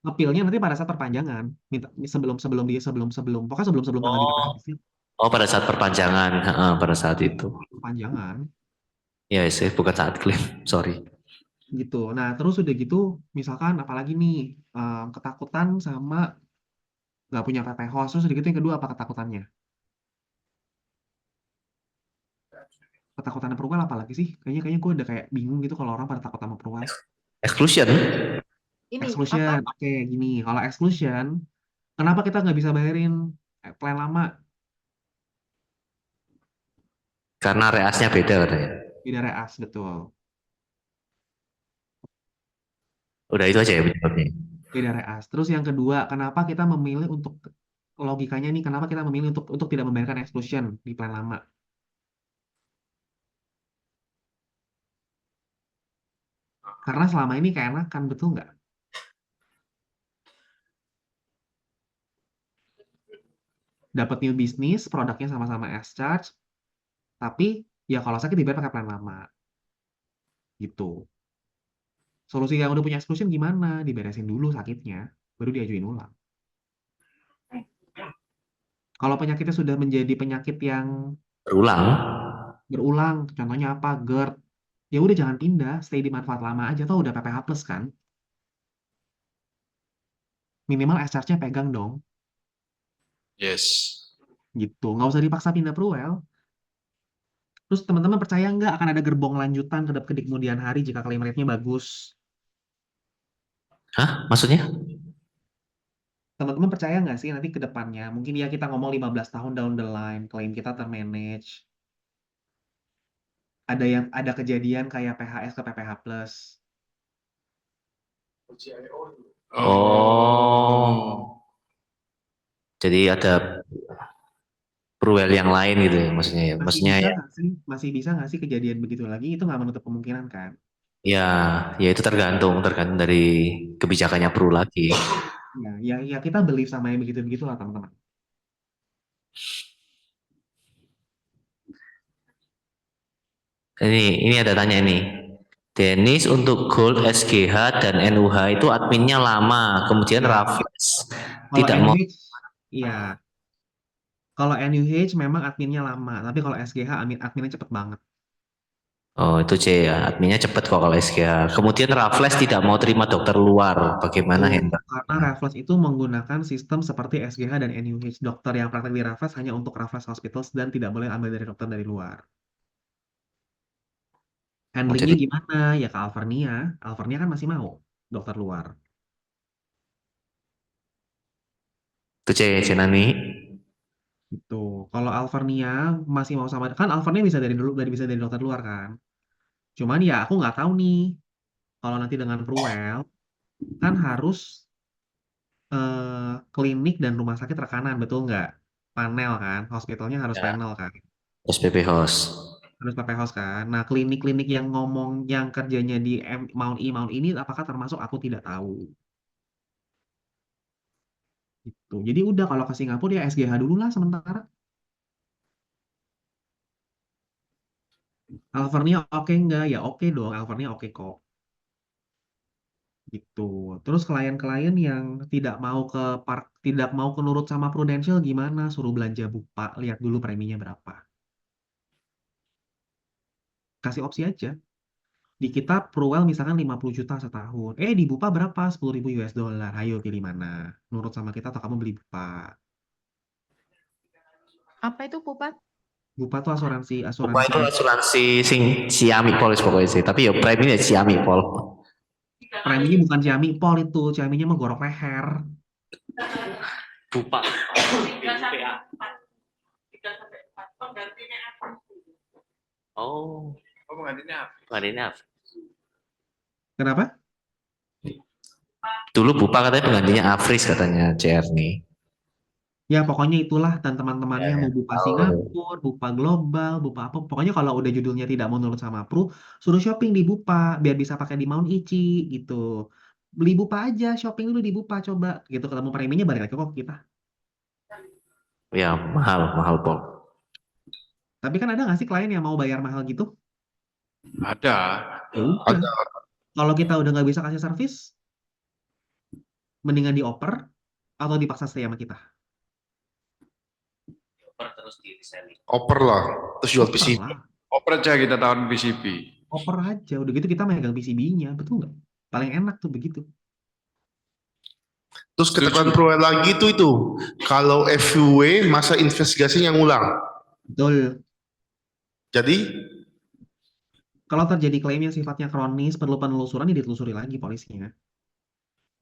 Appeal-nya nanti pada saat perpanjangan, minta sebelum pokoknya sebelum tanggal di PPH Oh pada saat perpanjangan, pada saat itu. perpanjangan Ya sih, bukan saat klaim, sorry. gitu. Nah terus udah gitu, misalkan apalagi nih ketakutan sama nggak punya PP host, terus udah gitu yang kedua apa ketakutannya? Ketakutan Perwell apa lagi sih? Kayaknya gue udah kayak bingung gitu kalau orang pada takut sama Perwell. Exclusion? Exclusion, oke gini. Kalau exclusion, kenapa kita nggak bisa bayarin plan lama? Karena reasnya beda katanya. Beda reas, betul. Udah itu aja ya penyebabnya. Beda reas. Terus yang kedua, kenapa kita memilih untuk logikanya nih, kenapa kita memilih untuk tidak membayarkan exclusion di plan lama? Karena selama ini keenakan, betul nggak? Dapat new bisnis, produknya sama-sama S-Charge, tapi ya kalau sakit dibayar pakai plan lama. Gitu. Solusi yang udah punya exclusion gimana? Diberesin dulu sakitnya, baru diajuin ulang. Kalau penyakitnya sudah menjadi penyakit yang berulang, contohnya apa? GERD. Ya udah jangan pindah, stay di manfaat lama aja, toh udah PPH plus kan? Minimal S-Charge-nya pegang dong. Yes. Gitu, nggak usah dipaksa pindah Pruwel. Terus teman-teman percaya nggak akan ada gerbong lanjutan ke kemudian hari jika claim rate-nya bagus? Hah? Maksudnya? Teman-teman percaya nggak sih nanti ke depannya, mungkin ya kita ngomong 15 tahun down the line, claim kita termanage, ada kejadian kayak PHS ke PPH plus. Oh. Jadi ada Pruwel yang lain gitu ya maksudnya ya. Maksudnya ya. Masih bisa nggak sih kejadian begitu lagi? Itu nggak menutup kemungkinan kan? Ya, ya itu tergantung dari kebijakannya Pru lagi. Ya kita believe sama yang begitu-begitu lah teman-teman. Ini ada tanya ini. Dennis untuk Gold, SGH dan NUH itu adminnya lama, kemudian Raffles tidak mau. Iya. Kalau NUH memang adminnya lama, tapi kalau SGH adminnya cepet banget. Oh itu C ya, adminnya cepet kok kalau SGH. Kemudian Raffles tidak mau terima dokter luar, bagaimana Hendra? Karena Raffles itu menggunakan sistem seperti SGH dan NUH. Dokter yang praktek di Raffles hanya untuk Raffles Hospitals dan tidak boleh ambil dari dokter dari luar. Handlingnya gimana? Ya ke Alvernia. Alvernia kan masih mau dokter luar. Itu C Nani. Itu. Kalau Alvernia masih mau sama, kan Alvernia bisa dari dokter luar kan. Cuman ya aku nggak tahu nih. Kalau nanti dengan Pruwel kan harus klinik dan rumah sakit rekanan, betul nggak? Panel kan, hospitalnya harus panel kan. SPP host. Harus pakai host kan. Nah, klinik-klinik yang ngomong yang kerjanya di Mount Mount ini apakah termasuk aku tidak tahu. Gitu. Jadi udah kalau ke Singapura ya SGH dulu lah sementara. Alvernia oke enggak? Ya oke dong, Alvernia oke kok. Gitu. Terus klien-klien yang tidak mau kenurut sama Prudential gimana? Suruh belanja Bupa, lihat dulu preminya berapa. Kasih opsi aja. Di kita Pruwell misalkan 50 juta setahun. Di Bupa berapa? 10.000 US dollar. Ayo pilih mana? Nurut sama kita atau kamu beli Bupa? Apa itu Pupat? Bupa tuh asuransi Bupa asuransi itu asuransi sing Ciami Polis pokoknya sih. Tapi ya prime ini Ciami Pol. preminya bukan Ciami Pol itu, Ciaminya mah gorok leher. Bupa. Oh, Oh, penggantinya apa? penggantinya apa? Kenapa? Dulu Bupa katanya penggantinya Afris katanya CR nih. Ya pokoknya itulah dan teman-temannya Ya, mau Bupa tahu. Singapura, Bupa Global, Bupa apa. Pokoknya kalau udah judulnya tidak mau nurut sama Pru, suruh shopping di Bupa biar bisa pakai di Mount Ichi gitu. Beli Bupa aja, shopping dulu di Bupa coba gitu ketemu preminya balik lagi kok kita. Ya, mahal, mahal Pol. Tapi kan ada nggak sih klien yang mau bayar mahal gitu? Ada. Ya udah. Ada. Kalau kita udah nggak bisa kasih servis, mendingan dioper atau dipaksa stay sama kita. Oper lah, terus jual Oper PC. lah, Oper aja kita tahun PCB. oper aja. Udah gitu kita megang PCB-nya, betul nggak? Paling enak tuh begitu. Terus ketentuan pro lagi itu kalau FUW masa investigasi yang ulang. Betul. Jadi Kalau terjadi klaim yang sifatnya kronis, perlu penelusuran, ya ditelusuri lagi polisinya.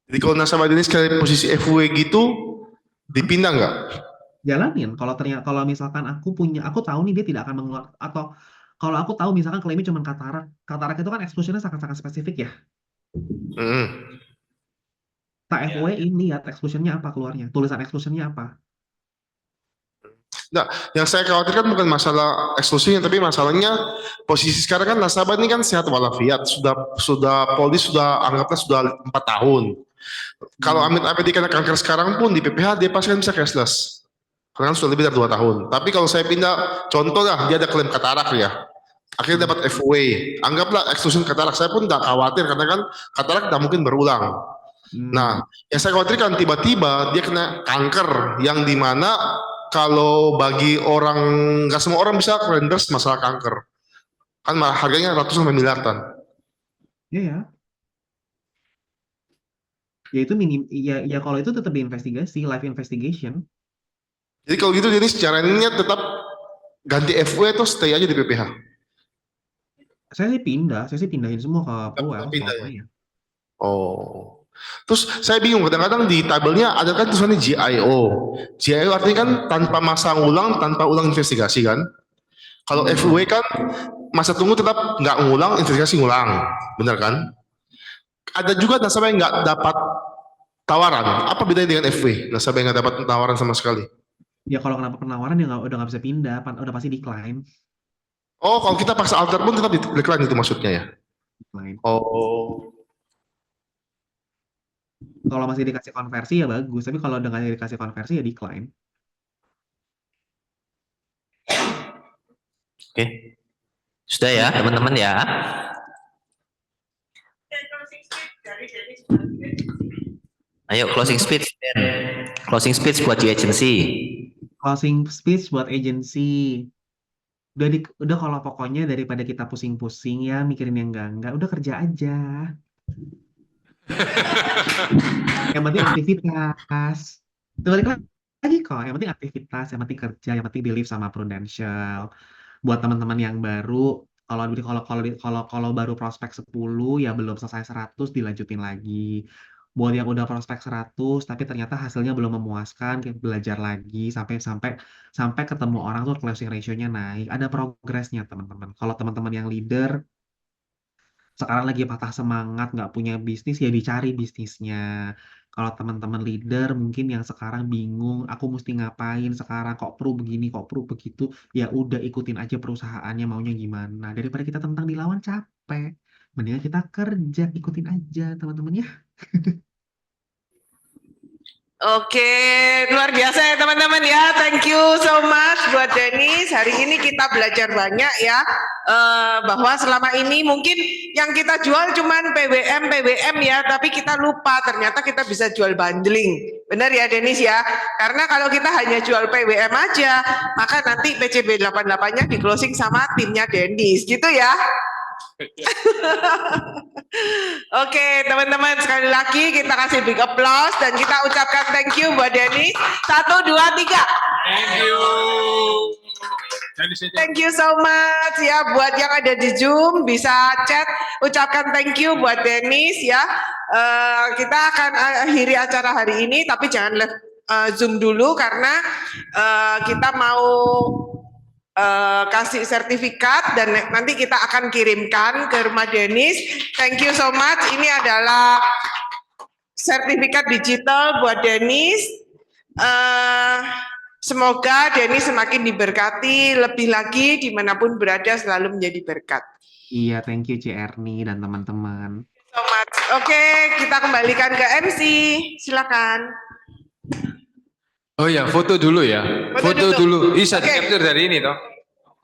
jadi kalau nasabah ini sekali posisi FUW gitu dipindah nggak? Jalanin. Kalau misalkan aku tahu nih dia tidak akan mengeluarkan atau kalau aku tahu misalkan klaimnya cuma katarak, katarak itu kan exclusion-nya sangat-sangat spesifik ya. Mm. Tak FUW-in lihat exclusion-nya apa keluarnya, tulisan exclusion-nya apa. Nah, yang saya khawatirkan bukan masalah eksklusifnya, tapi masalahnya posisi sekarang kan nasabah ini kan sehat walafiat, sudah polis sudah anggapnya sudah 4 tahun. Kalau amit-amit dia kena kanker sekarang pun di PPH dia pasti kan bisa cashless. Karena kan sudah lebih dari 2 tahun. Tapi kalau saya pindah, contoh lah dia ada klaim katarak ya, akhirnya dapat FUW, anggaplah eksklusi katarak, saya pun tidak khawatir karena kan katarak tidak mungkin berulang. Nah, yang saya khawatirkan tiba-tiba dia kena kanker yang dimana kalau bagi orang, nggak semua orang bisa reimburse masalah kanker. Kan harganya ratusan sampai miliaran. Iya ya. Ya itu ya kalau itu tetap diinvestigasi, live investigation. Jadi kalau gitu jadi secara ini tetap ganti FUW atau stay aja di PPH. Saya sih pindahin semua ke Pruwell. Pindah kalau ya? saya. Oh. Terus saya bingung kadang-kadang di tabelnya ada kan tulisannya GIO. GIO artinya kan tanpa masa ulang, tanpa ulang investigasi kan. Kalau FUW kan masa tunggu tetap nggak ngulang, investigasi ngulang, benar kan? Ada juga nasabah yang nggak dapat tawaran. Apa bedanya dengan FUW? Nasabah yang nggak dapat tawaran sama sekali. Ya kalau kenapa penawaran ya udah nggak bisa pindah, udah pasti decline. Oh, kalau kita paksa alter pun tetap decline itu maksudnya ya? Decline. Oh. Kalau masih dikasih konversi ya bagus, tapi kalau udah nggak dikasih konversi ya decline. Oke. Sudah ya, teman-teman ya. Ayo closing speech. Closing speech buat di agency. Closing speech buat agency. Udah kalau pokoknya daripada kita pusing-pusing ya mikirin yang enggak, udah kerja aja. Yang penting aktivitas. Itu balik lagi kok. Yang penting aktivitas, yang penting kerja, yang penting believe sama Prudential. Buat teman-teman yang baru, kalau baru prospek 10 ya belum selesai 100 dilanjutin lagi. Buat yang udah prospek 100 tapi ternyata hasilnya belum memuaskan, kayak belajar lagi sampai ketemu orang tuh closing ratio-nya naik. Ada progresnya teman-teman. Kalau teman-teman yang leader sekarang lagi patah semangat nggak punya bisnis ya dicari bisnisnya. Kalau teman-teman leader mungkin yang sekarang bingung, aku mesti ngapain sekarang, kok perlu begini, kok perlu begitu, ya udah ikutin aja perusahaannya maunya gimana. Daripada kita tentang dilawan capek, mendingan kita kerja, ikutin aja teman-teman ya. Oke, luar biasa ya teman-teman ya. Thank you so much buat Denis. Hari ini kita belajar banyak ya, bahwa selama ini mungkin yang kita jual cuman PWM ya, tapi kita lupa ternyata kita bisa jual bundling. Benar ya Denis ya? Karena kalau kita hanya jual PWM aja, maka nanti PCB 88-nya di closing sama timnya Denis, gitu ya. Oke teman-teman, sekali lagi kita kasih big applause dan kita ucapkan thank you buat Denis. 1, 2, 3. Thank you. Thank you so much ya, buat yang ada di Zoom bisa chat, ucapkan thank you buat Denis ya. Kita akan akhiri acara hari ini, tapi jangan live Zoom dulu karena kita mau kasih sertifikat dan nanti kita akan kirimkan ke rumah Denis. Thank you so much. Ini adalah sertifikat digital buat Denis. Semoga Denis semakin diberkati, lebih lagi dimanapun berada selalu menjadi berkat. Iya, thank you Ci Erni dan teman-teman. So much. Oke, kita kembalikan ke MC. Silakan. Oh ya, foto dulu ya. Foto Foto dulu. dulu. Bisa Oke. di-capture dari ini toh.